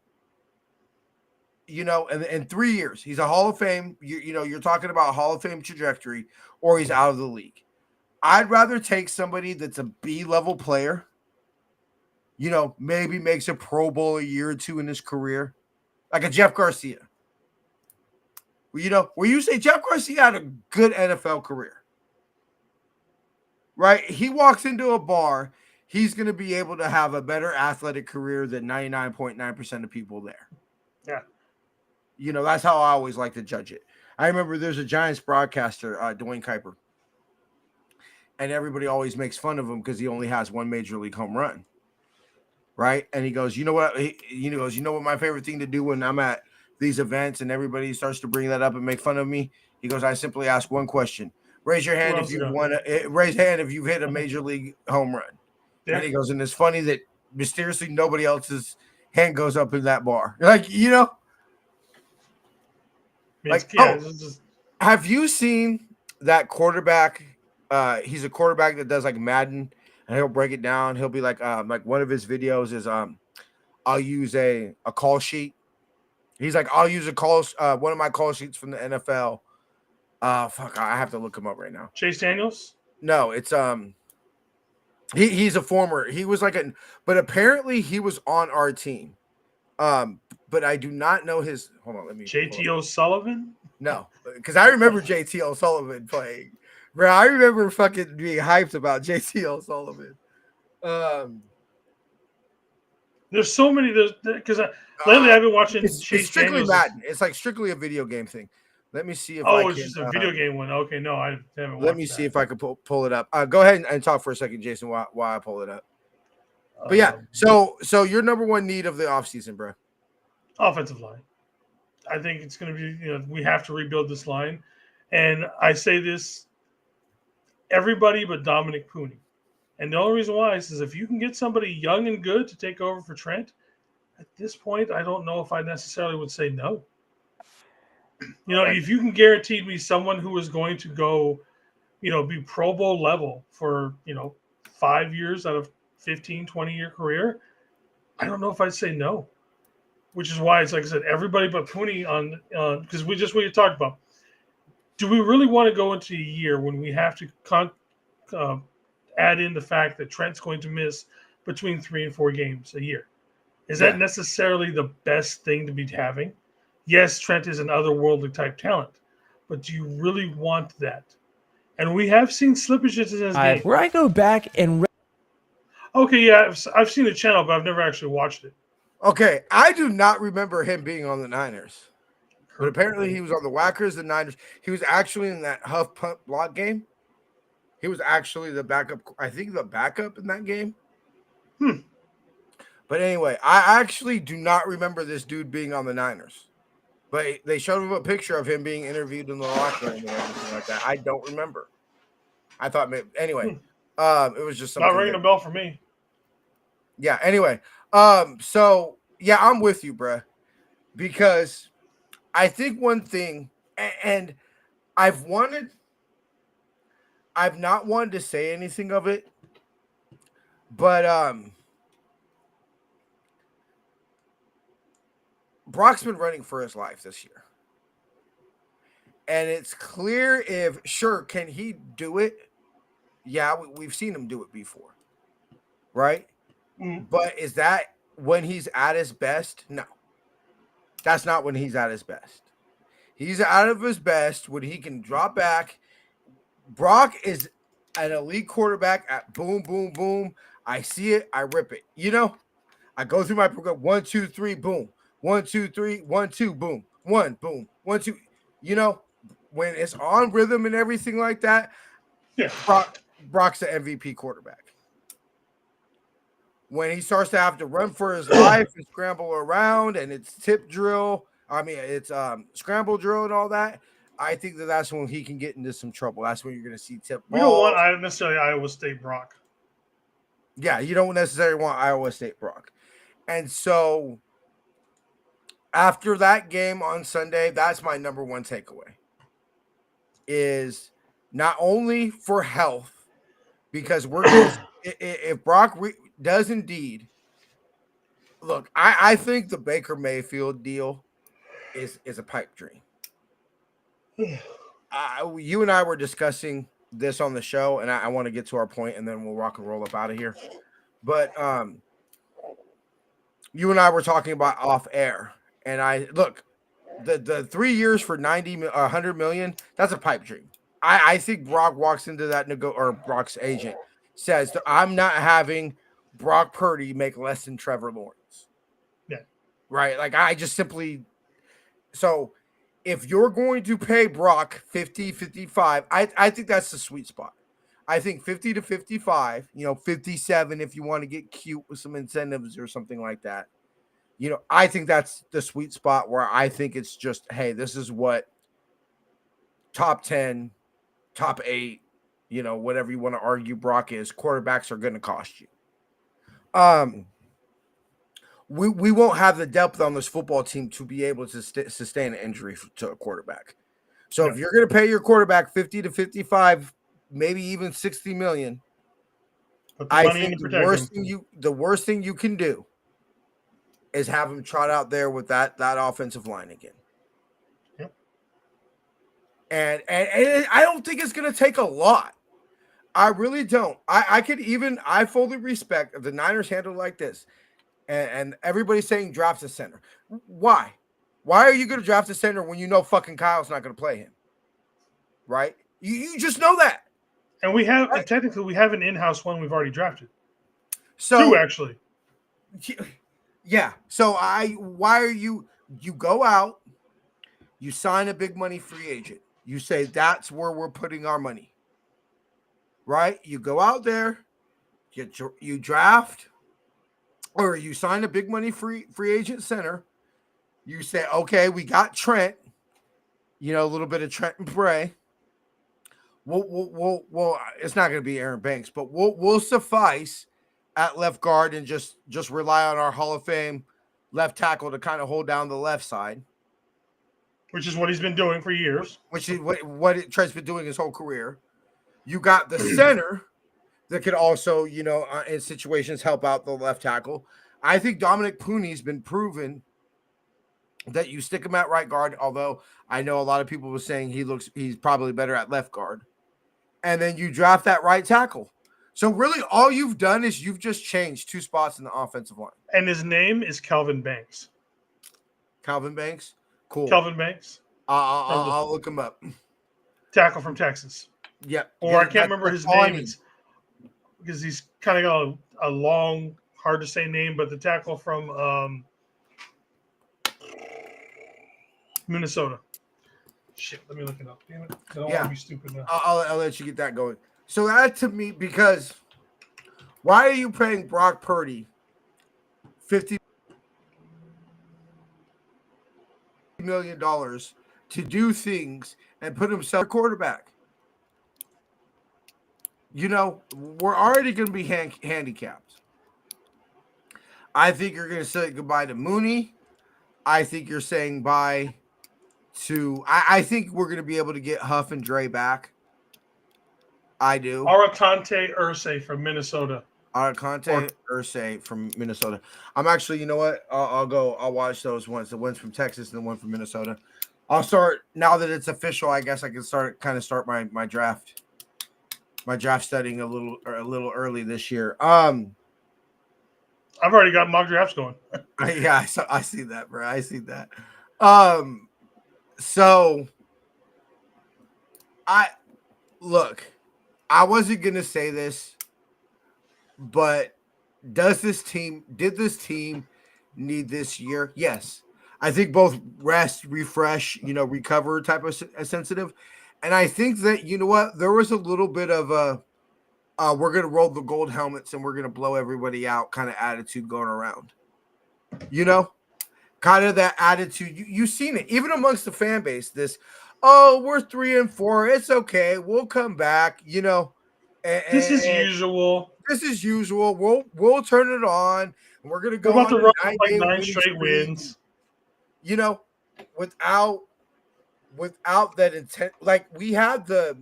in 3 years, he's a Hall of Fame, you're talking about a Hall of Fame trajectory, or he's out of the league. I'd rather take somebody that's a B-level player, maybe makes a Pro Bowl a year or two in his career, like a Jeff Garcia. Where you say Jeff Garcia had a good NFL career, right? He walks into a bar, he's going to be able to have a better athletic career than 99.9% of people there. Yeah. You know, that's how I always like to judge it. I remember there's a Giants broadcaster, Dwayne Kuiper, and everybody always makes fun of him because he only has one major league home run. Right. And he goes, you know what? He goes, you know what my favorite thing to do when I'm at these events and everybody starts to bring that up and make fun of me? He goes, I simply ask one question. Raise your hand if you've won raise hand if you've hit a major league home run. Yeah. And he goes, and it's funny that mysteriously nobody else's hand goes up in that bar. Like, you know, like, have you seen that quarterback? He's a quarterback that does like Madden, and he'll break it down. He'll be like one of his videos is I'll use a call sheet. He's like, I'll use a call one of my call sheets from the NFL. Fuck, I have to look him up right now. Chase Daniels? No, it's he's a former. He was like but apparently he was on our team. But I do not know his. Hold on, let me. JT O'Sullivan? No, because I remember JT O'Sullivan playing. Bro, I remember fucking being hyped about JT O'Sullivan. There's so many. Because lately I've been watching it's strictly Daniels. Madden. It's like strictly a video game thing. Let me see if it's just a video game one. Okay, no, I haven't. Let me see if I can pull it up. Go ahead and talk for a second, Jason, while I pull it up. But yeah, so your number one need of the offseason, bro. Offensive line. I think it's going to be, we have to rebuild this line. And I say this, everybody but Dominic Pooney. And the only reason why is if you can get somebody young and good to take over for Trent, at this point, I don't know if I necessarily would say no. If you can guarantee me someone who is going to go, be Pro Bowl level for, 5 years out of 15, 20-year career, I don't know if I'd say no. Which is why it's like I said, everybody but Pooney on because we talked about. Do we really want to go into a year when we have to add in the fact that Trent's going to miss between 3 and 4 games a year? Is that necessarily the best thing to be having? Yes, Trent is an otherworldly type talent, but do you really want that? And we have seen slippages in his game. Where I go back and okay, yeah, I've seen the channel, but I've never actually watched it. Okay, I do not remember him being on the Niners, but apparently he was on the Whackers, the Niners. He was actually in that Huff Punt block game. He was actually the backup. I think the backup in that game. But anyway, I actually do not remember this dude being on the Niners. But they showed him a picture of him being interviewed in the locker room and everything like that. I don't remember. I thought maybe anyway. It was just something not ringing a bell for me. Yeah. Anyway. So yeah, I'm with you, bruh, because I think one thing, and I've not wanted to say anything of it, but Brock's been running for his life this year, and it's clear can he do it? Yeah, we've seen him do it before, right? But is that when he's at his best? No, that's not when he's at his best. He's out of his best when he can drop back. Brock is an elite quarterback at boom, boom, boom. I see it, I rip it. I go through my program 1, 2, 3, boom. 1, 2, 3, 1, 2, boom. 1, boom. 1, 2. When it's on rhythm and everything like that, yeah, Brock's the MVP quarterback. When he starts to have to run for his life and scramble around, and it's tip drill, it's scramble drill and all that, I think that's when he can get into some trouble. That's when you're going to see tip balls. We don't want necessarily Iowa State Brock. Yeah, you don't necessarily want Iowa State Brock. And so after that game on Sunday, that's my number one takeaway, is not only for health, because we're if Brock does indeed look, I think the Baker Mayfield deal is a pipe dream. You and I were discussing this on the show, and I want to get to our point, and then we'll rock and roll up out of here. But you and I were talking about off air, and the 3 years for 100 million, that's a pipe dream. I think Brock walks into that or Brock's agent says that I'm not having Brock Purdy make less than Trevor Lawrence. Yeah. Right? Like I just simply so if you're going to pay Brock 50, 55, I think that's the sweet spot. I think 50 to 55, 57 if you want to get cute with some incentives or something like that. I think that's the sweet spot where I think it's just, hey, this is what top 10, top 8, whatever you want to argue Brock is, quarterbacks are going to cost you. We won't have the depth on this football team to be able to sustain an injury to a quarterback. So if you're going to pay your quarterback 50 to 55, maybe even 60 million, I think the worst thing you can do is have him trot out there with that offensive line again. Yep. And I don't think it's going to take a lot. I really don't. I fully respect if the Niners handle it like this. And everybody's saying draft a center. Why? Why are you going to draft a center when you know fucking Kyle's not going to play him? Right? You just know that. And we have, right? Technically, we have an in-house one we've already drafted. So 2, actually. Yeah. So why are you go out, you sign a big money free agent. You say that's where we're putting our money. Right? You go out there, you draft, or you sign a big money free agent center. You say, okay, we got Trent, a little bit of Trent and Bray. We'll it's not going to be Aaron Banks, but we'll suffice at left guard and just rely on our Hall of Fame left tackle to kind of hold down the left side. Which is what he's been doing for years. Which is what Trent's been doing his whole career. You got the center that could also, in situations help out the left tackle. I think Dominic Pooney's been proven that you stick him at right guard, although I know a lot of people were saying he's probably better at left guard. And then you draft that right tackle. So really all you've done is you've just changed 2 spots in the offensive line. And his name is Kelvin Banks. Calvin Banks? Cool. Kelvin Banks. I'll look him up. Tackle from Texas. Yep. Or I can't remember his name. Because he's kind of got a long, hard to say name, but the tackle from Minnesota. Shit, let me look it up. Damn it. I don't want to be stupid now. I'll let you get that going. So that to me, because why are you paying Brock Purdy $50 million to do things and put himself a quarterback? We're already going to be handicapped. I think you're going to say goodbye to Mooney. I think you're saying bye to. I think we're going to be able to get Huff and Dre back. I do. Arakante Irsay from Minnesota. Arakante Irsay from Minnesota. I'm actually, you know what? I'll watch those ones. The ones from Texas and the one from Minnesota. I'll start now that it's official. I guess I can start my draft. My draft studying a little early this year. I've already got mock drafts going. Yeah, I see that, bro. I see that. So I wasn't gonna say this, but did this team need this year? Yes. I think both rest, refresh, recover type of sensitive. And I think that, there was a little bit of we're going to roll the gold helmets and we're going to blow everybody out kind of attitude going around. Kind of that attitude. You've seen it, even amongst the fan base, this, we're 3-4. It's okay. We'll come back, This is usual. This is usual. We'll turn it on. And we're going to go about to run like 9 straight streak, wins. Without that intent, like we had the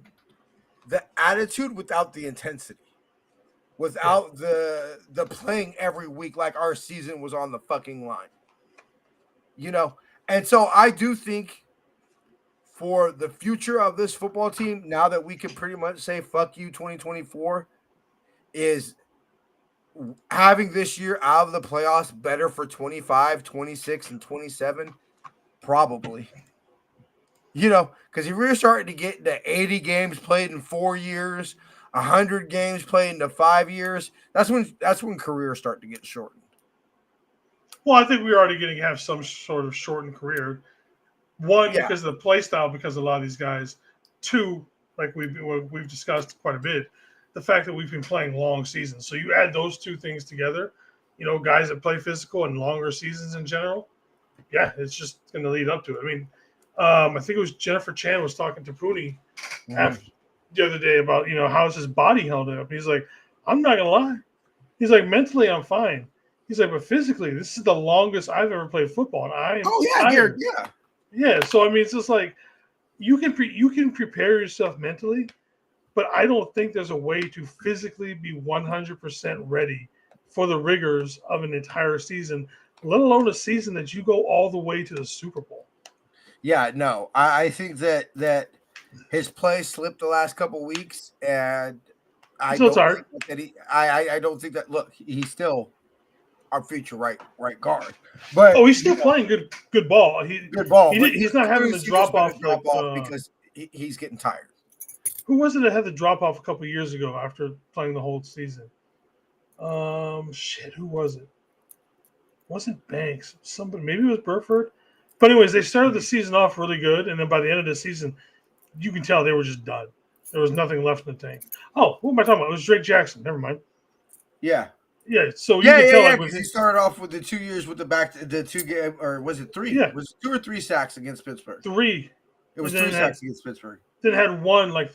attitude without the intensity, without the playing every week like our season was on the fucking line. And so I do think for the future of this football team, now that we can pretty much say fuck you 2024, is having this year out of the playoffs better for 25, 26, and 27? Probably. Because if we're starting to get the 80 games played in 4 years, 100 games played into 5 years. That's when careers start to get shortened. Well, I think we're already going to have some sort of shortened career. One, Yeah, because of the play style, because a lot of these guys. Two, like we've discussed quite a bit, the fact that we've been playing long seasons. So you add those two things together, guys that play physical and longer seasons in general. Yeah, it's just going to lead up to it. I mean, I think it was Jennifer Chan was talking to Pooney mhm. after the other day about how's his body held up. He's like, I'm not gonna lie. He's like, mentally I'm fine. He's like, but physically, this is the longest I've ever played football, and I am Oh yeah, Garrett. tired. Yeah, Yeah, so I mean, it's just like you can prepare yourself mentally, but I don't think there's a way to physically be 100% ready for the rigors of an entire season, let alone a season that you go all the way to the Super Bowl. yeah. No, I think that his play slipped the last couple weeks, and I So it's don't hard. think that I don't think that. Look, he's still our future right guard, but Oh, he's still playing good ball. good ball. But He's not having clearly the see there's drop been a off drop like off because he's getting tired. who was it that had the drop off a couple years ago after playing the whole season? Shit, who was it? Wasn't Banks? Somebody, maybe it was Burford. But anyways, they started the season off really good, and then by the end of the season, you can tell they were just done. There was nothing left in the tank. Oh, what am I talking about? It was Drake Jackson. Never mind. Yeah. Yeah, so you Yeah, can yeah, tell yeah. like with Because he started off with the 2 years with the 2 game, or was it three? yeah Was it 2 or 3 sacks against Pittsburgh? three, It and was three sacks against Pittsburgh. then had one like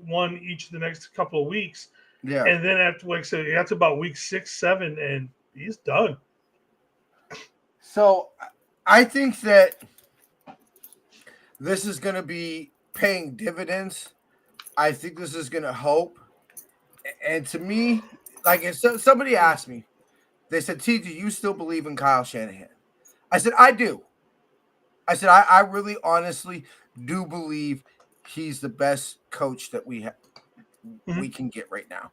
one each of the next couple of weeks, Yeah. and then after like so after about week 6, 7, and he's done. So I think that this is going to be paying dividends. I think this is going to help. And to me, like if somebody asked me, they said, "T, do you still believe in Kyle Shanahan?" I said, "I do." I said, "I really, honestly do believe he's the best coach that we Mm-hmm. can get right now."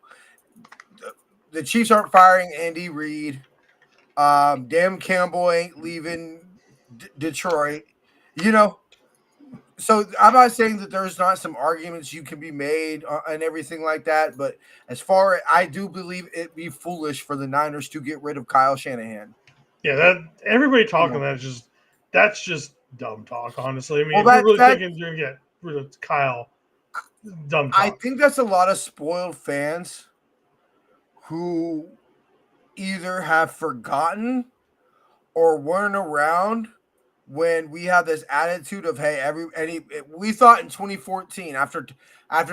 The Chiefs aren't firing Andy Reid. Dan Campbell ain't leaving Detroit. You know, so I'm not saying that there's not some arguments you can be made and everything like that, but as far as I do believe it'd be foolish for the Niners to get rid of Kyle Shanahan. Yeah, that everybody You talking know, that's just dumb talk. Honestly, I mean, well, if you're that's really that. thinking you're gonna get rid of Kyle, dumb I talk. think that's a lot of spoiled fans who either have forgotten or weren't around when we had this attitude of hey we thought in 2014 after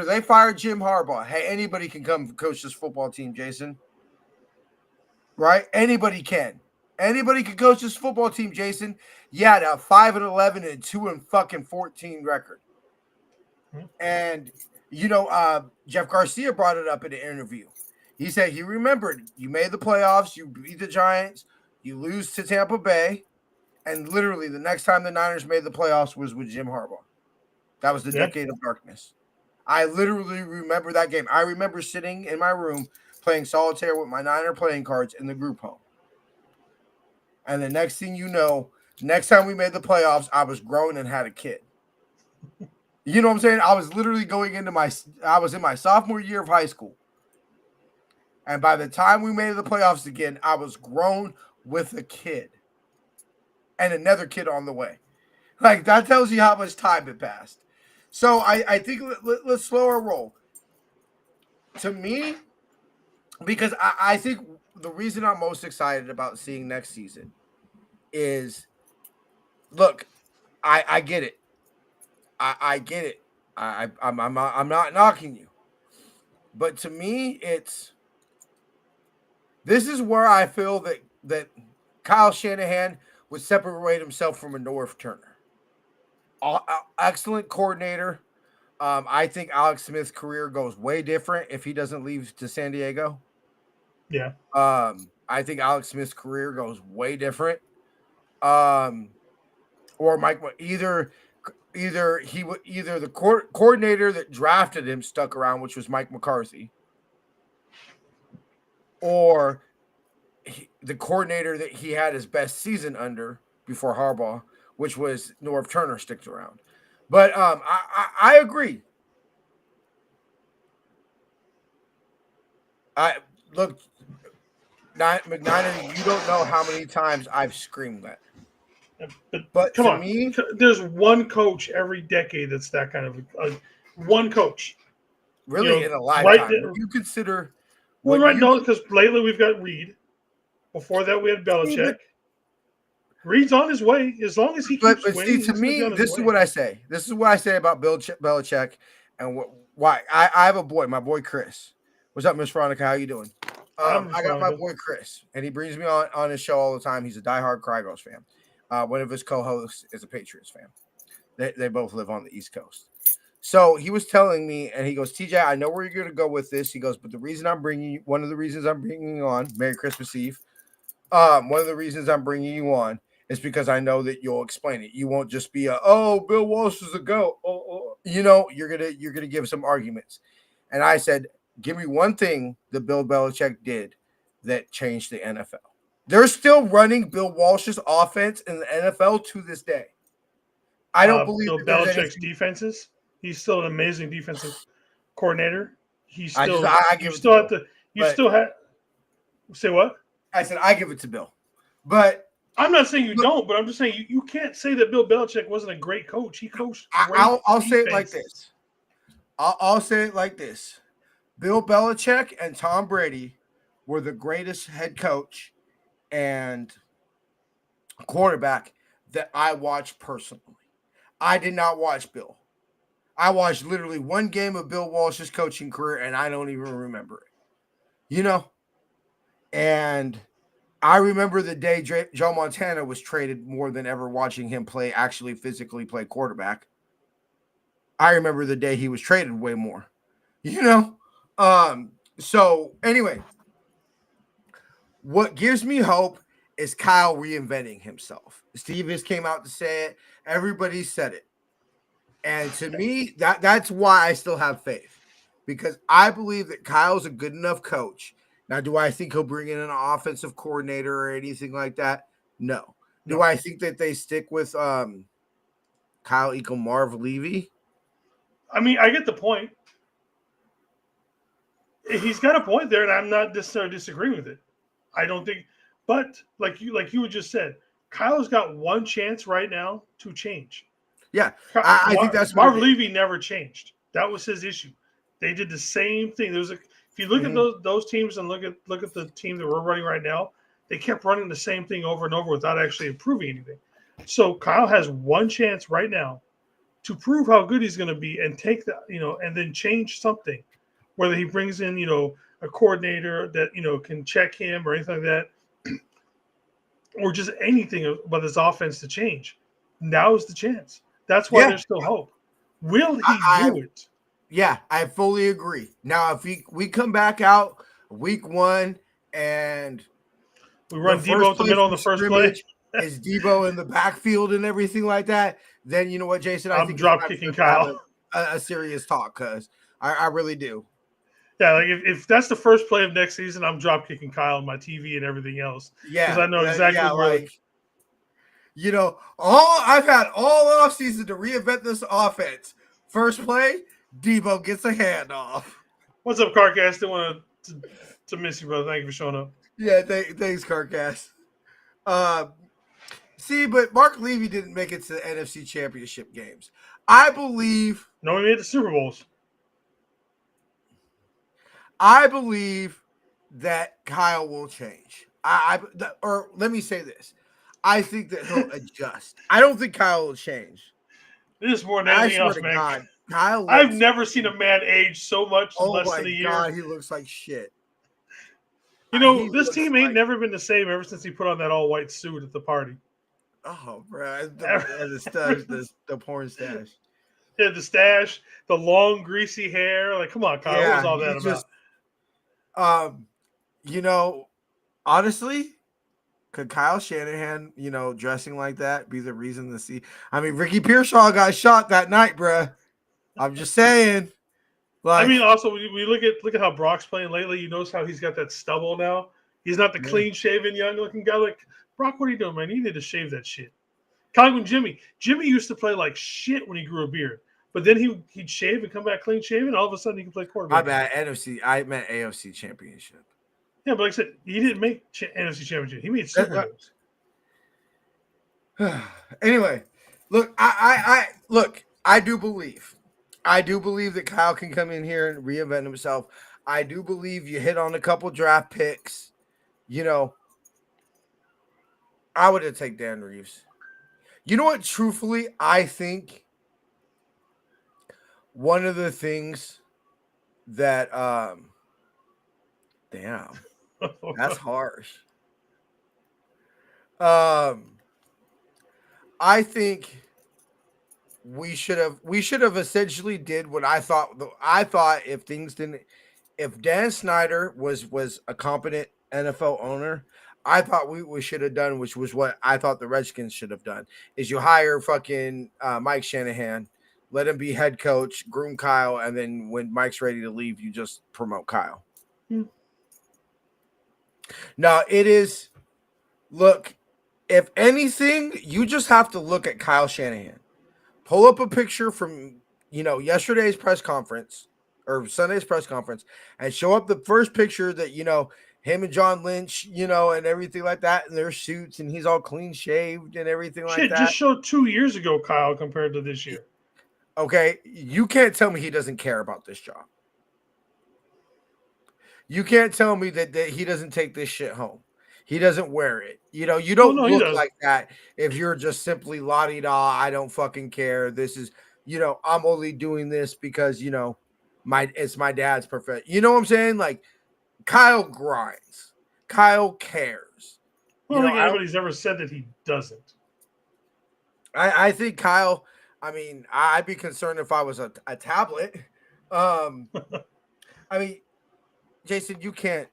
they fired Jim Harbaugh, hey, anybody can come coach this football team, Jason. Right? Anybody can coach this football team, Jason. Yeah, now 5-11 and 2-14 record. Hmm? And Jeff Garcia brought it up in an interview. He said he remembered you made the playoffs, you beat the Giants, you lose to Tampa Bay, and literally the next time the Niners made the playoffs was with Jim Harbaugh. That was the Yeah, decade of darkness. I literally remember that game. I remember sitting in my room playing solitaire with my Niner playing cards in the group home. And the next thing you know, next time we made the playoffs, I was grown and had a kid. You know what I'm saying? I was literally I was in my sophomore year of high school. And by the time we made the playoffs again, I was grown with a kid and another kid on the way. Like that tells you how much time had passed. So I think let's slow our roll. To me, because I think the reason I'm most excited about seeing next season is look, I get it. I get it. I'm not knocking you. But to me, this is where I feel that Kyle Shanahan would separate himself from a North Turner. Excellent coordinator. I think Alex Smith's career goes way different if he doesn't leave to San Diego. yeah, I think Alex Smith's career goes way different. Um, or Mike, either the coordinator that drafted him stuck around, which was Mike McCarthy, or the coordinator that he had his best season under before Harbaugh, which was Norv Turner, sticked around. But I agree. I look, McNiner. You don't know how many times I've screamed that. But But come to on, me, there's one coach every decade that's that kind of one coach. really in a Right lifetime, when there. you consider Well, when right you now, because lately we've got Reed. Before that, we had see, Belichick. Reed's on his way. As long as he keeps but see, winning, to he's going to be me, on his this is way. what I say. This is what I say about Belichick, and why I have a boy, my boy Chris. What's up, Miss Veronica? How you doing? I'm I got my Veronica. boy Chris, and he brings me on his show all the time. He's a diehard Crygos fan. One of his co-hosts is a Patriots fan. They both live on the East Coast. So he was telling me, and he goes, TJ, I know where you're going to go with this. He goes, but one of the reasons I'm bringing you on, Merry Christmas Eve. One of the reasons I'm bringing you on is because I know that you'll explain it. You won't just be Bill Walsh is a goat. You're gonna give some arguments. And I said, give me one thing that Bill Belichick did that changed the NFL. They're still running Bill Walsh's offense in the NFL to this day. I don't believe Bill that there's Belichick's anything. defenses. He's still an amazing defensive coordinator. He's I just still. I You give it to still have Bill, to. You but still have. Say what? I said I give it to Bill, but I'm not saying you look, don't, but I'm just saying you can't say that Bill Belichick wasn't a great coach. He coached I, great I'll say it like defenses. this. I'll say it like this. Bill Belichick and Tom Brady were the greatest head coach and quarterback that I watched personally. I did not watch Bill. I watched literally one game of Bill Walsh's coaching career, and I don't even remember it. And I remember the day Joe Montana was traded more than ever watching him actually physically play quarterback. I remember the day he was traded way more. So anyway, what gives me hope is Kyle reinventing himself. Steve has came out to say it. Everybody said it. And to me, that's why I still have faith. Because I believe that Kyle's a good enough coach. Now, do I think he'll bring in an offensive coordinator or anything like that? No. Do I think that they stick with Kyle equal Marv Levy? I mean, I get the point. He's got a point there, and I'm not necessarily disagreeing with it. I don't think, but like you just said, Kyle's got one chance right now to change. Yeah, I think that's what Marv it is. Levy never changed. That was his issue. They did the same thing. If you look at those teams and look at the team that we're running right now, they kept running the same thing over and over without actually improving anything. So Kyle has one chance right now to prove how good he's going to be and take that, and then change something. Whether he brings in, a coordinator that, can check him or anything like that, or just anything about his offense to change. Now's the chance. That's why there's still hope. Will he do it? Yeah, I fully agree. Now, if we come back out week one and we run Debo up the middle on the first play, is Debo in the backfield and everything like that, then you know what, Jason? I I'm think drop kicking Kyle. A serious talk, because I really do. Yeah, like if that's the first play of next season, I'm drop kicking Kyle on my TV and everything else. Yeah, because I know exactly where. I've had all offseason to reinvent this offense. First play, Debo gets a handoff. What's up, Carcass? Still want to miss you, brother. Thank you for showing up. Yeah, thanks, Carcass. See, but Mark Levy didn't make it to the NFC Championship games. I believe. No, he made the Super Bowls. I believe that Kyle will change. Or let me say this. I think that he'll adjust. I don't think Kyle will change. This is more than anything else, man. God, Kyle I've never seen a man age so much in less than a year. Oh my God, he looks like shit. This team ain't never been the same ever since he put on that all-white suit at the party. Oh, bro. The stash, the porn stash. Yeah, the stash, the long, greasy hair. Like, come on, Kyle. What was all that about? Honestly, could Kyle Shanahan, dressing like that be the reason to see? I mean, Ricky Pearsall got shot that night, bro. I'm just saying. I mean, also, we look at how Brock's playing lately. You notice how he's got that stubble now. He's not the clean-shaven, young-looking guy. Like, Brock, what are you doing, man? You need to shave that shit. Kind of when Jimmy used to play like shit when he grew a beard. but then he'd shave and come back clean shaven. All of a sudden, he can play I quarterback. bet NFC. I meant AFC Championship. Yeah, but like I said, he didn't make NFC Championship. He made Super Bowls. Anyway, look, I look. I do believe that Kyle can come in here and reinvent himself. I do believe you hit on a couple draft picks. You know, I would have taken Dan Reeves. You know what? Truthfully, I think one of the things that damn, that's harsh. Um, I think we should have essentially did what I thought if things didn't if Dan Snyder was a competent NFL owner, I thought we should have done, which was what I thought the Redskins should have done, is you hire fucking Mike Shanahan, let him be head coach, groom Kyle, and then when Mike's ready to leave, you just promote Kyle. Hmm. Now it is look, if anything, you just have to look at Kyle Shanahan. Pull up a picture from yesterday's press conference or Sunday's press conference and show up the first picture that him and John Lynch, and everything like that in their suits and he's all clean shaved and everything like Shit, that. just show 2 years ago, Kyle, compared to this year. Okay, you can't tell me he doesn't care about this job. You can't tell me that he doesn't take this shit home. He doesn't wear it. You don't no, he look does. like that if you're just simply la-di-da, I don't fucking care. This is, I'm only doing this because, it's my dad's perfect. You know what I'm saying? Like, Kyle grinds. Kyle cares. I don't think anybody's ever said that he doesn't. I think Kyle, I mean, I'd be concerned if I was a tablet. I mean, Jason, you can't,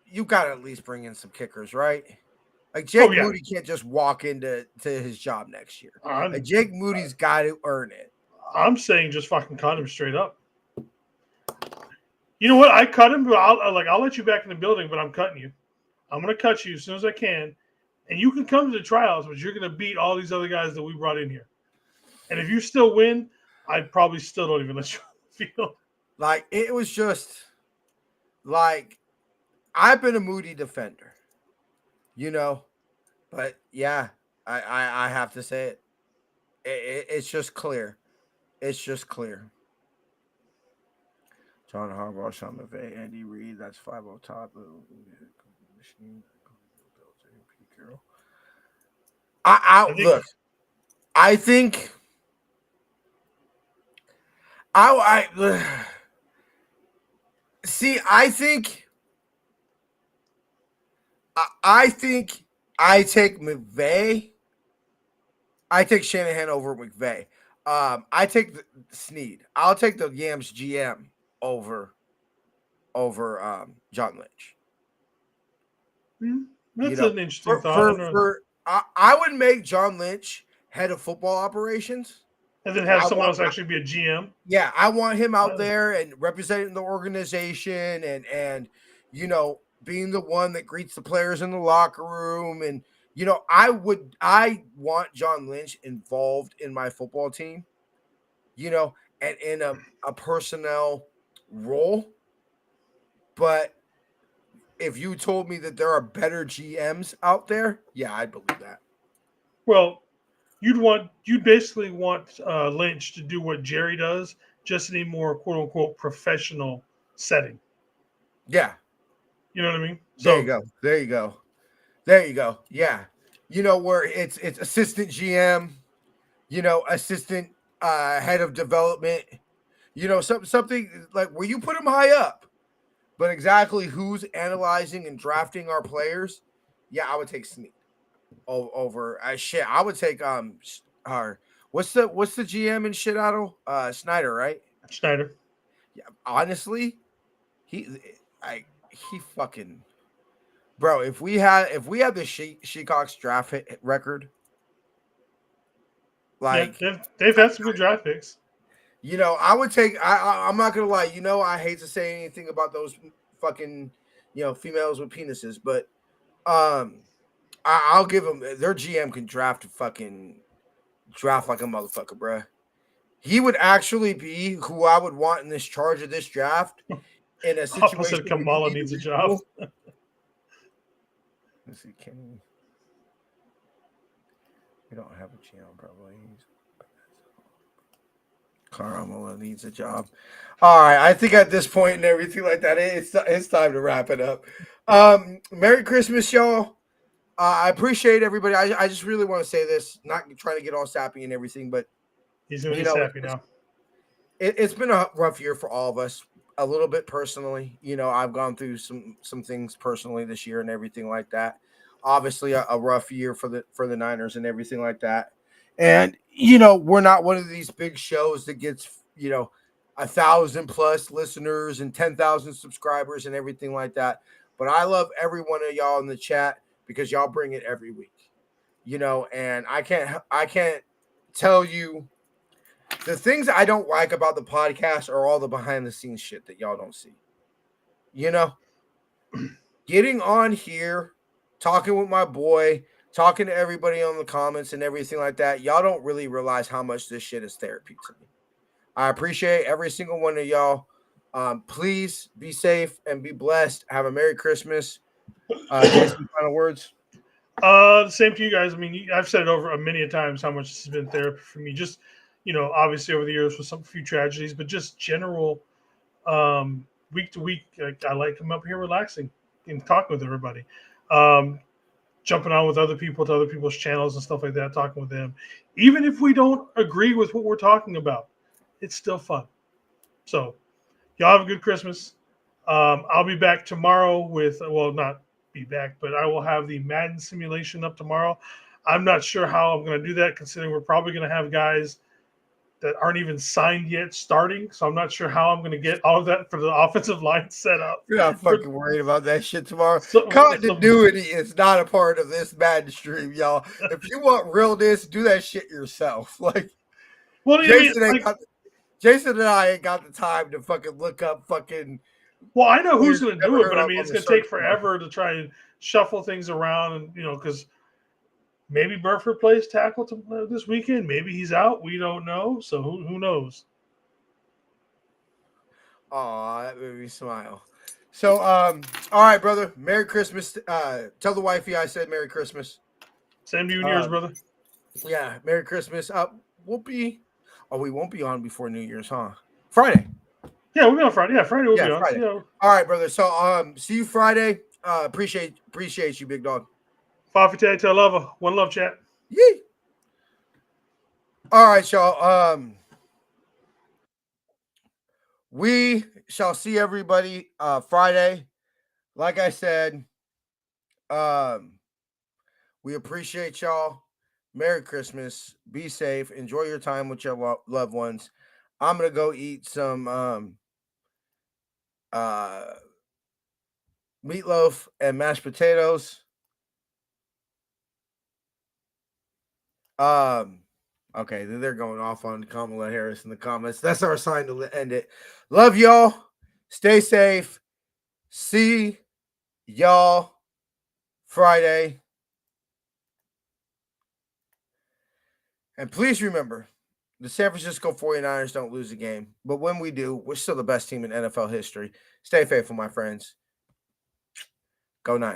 you got to at least bring in some kickers, right? Like Jake Moody can't just walk into his job next year. Like Jake Moody's got to earn it. I'm saying just fucking cut him straight up. You know what? I cut him, but I'll let you back in the building, but I'm cutting you. I'm gonna cut you as soon as I can, and you can come to the tryouts, but you're gonna beat all these other guys that we brought in here. And if you still win, I probably still don't even let you on the field. Like it was just like I've been a Moody defender, but yeah, I have to say it. It's just clear. It's just clear. John Harbaugh, Sean McVay, Andy Reid. That's 5-0 top. I look. I think. See. I think I take McVay. I take Shanahan over McVay. I take Snead. I'll take the Yams GM over John Lynch. That's an interesting thought. I would make John Lynch head of football operations. And then have someone else actually be a GM. Yeah, I want him out there and representing the organization and being the one that greets the players in the locker room. And, I want John Lynch involved in my football team, and in a personnel role. But if you told me that there are better GMs out there, yeah, I'd believe that. Well, you'd basically want Lynch to do what Jerry does, just in a more quote unquote professional setting. Yeah. You know what I mean? There you go. Yeah. Where it's assistant GM, assistant head of development, something like where you put them high up, but exactly who's analyzing and drafting our players. Yeah, I would take Snead over shit. I would take our what's the GM in Seattle? Snyder, right? Schneider. Yeah, honestly, he fucking bro. If we had the Seahawks draft record, like they've had some good draft picks. I would take. I'm not gonna lie. I hate to say anything about those fucking females with penises, but I'll give them their GM can draft like a motherfucker, bruh. he would actually be who I would want in this charge of this draft in a situation Opposite where you Kamala need needs to a job. rebuild. Let's see, can we don't have a channel probably. Kamala needs a job. All right, I think at this point and everything like that, it's time to wrap it up. Merry Christmas, y'all. I appreciate everybody. I just really want to say this, not trying to get all sappy and everything, but He's going to you be know, happy now. it's been a rough year for all of us. A little bit personally, I've gone through some things personally this year and everything like that. Obviously, a rough year for the Niners and everything like that. And we're not one of these big shows that gets 1,000+ listeners and 10,000 subscribers and everything like that. But I love every one of y'all in the chat because y'all bring it every week. And I can't tell you. The things I don't like about the podcast are all the behind the scenes shit that y'all don't see. Getting on here, talking with my boy, talking to everybody on the comments and everything like that, y'all don't really realize how much this shit is therapy to me. I appreciate every single one of y'all. Please be safe and be blessed. Have a Merry Christmas. Jason, final words? The same to you guys. I mean, I've said it over a many times how much this has been therapy for me. Just, obviously over the years with some few tragedies, but just general week to week. I like coming up here relaxing and talking with everybody. Jumping on with other people to other people's channels and stuff like that, talking with them. Even if we don't agree with what we're talking about, it's still fun. So y'all have a good Christmas. I'll be back tomorrow with, well, not be back, but I will have the Madden simulation up tomorrow. I'm not sure how I'm going to do that, considering we're probably going to have guys that aren't even signed yet starting. So I'm not sure how I'm going to get all of that for the offensive line set up. You're not fucking worried about that shit tomorrow. So- Continuity is not a part of this Madden stream, y'all. If you want realness, do that shit yourself. Like, Well, Jason and I ain't got the time to fucking look up fucking. Well, I know who's going to do it, but I heard mean, of it's on the going to take search forever to try and shuffle things around, and because maybe Burford plays tackle this weekend. Maybe he's out. We don't know. So who knows? Aw, that made me smile. So, all right, brother. Merry Christmas. Tell the wifey I said Merry Christmas. Same to you and yours, brother. Yeah, Merry Christmas. We won't be on before New Year's, huh? Friday. Yeah, we'll be on Friday. Yeah, Friday we'll be on. Friday. Yeah. All right, brother. So, see you Friday. Appreciate you, big dog. Fafite to lover. One love, chat. Yee. All right, y'all. We shall see everybody Friday. Like I said, we appreciate y'all. Merry Christmas. Be safe. Enjoy your time with your loved ones. I'm gonna go eat some meatloaf and mashed potatoes. Okay, they're going off on Kamala Harris in the comments. That's our sign to end it. Love y'all. Stay safe. See y'all Friday. And please remember, the San Francisco 49ers don't lose a game. But when we do, we're still the best team in NFL history. Stay faithful, my friends. Go Niners.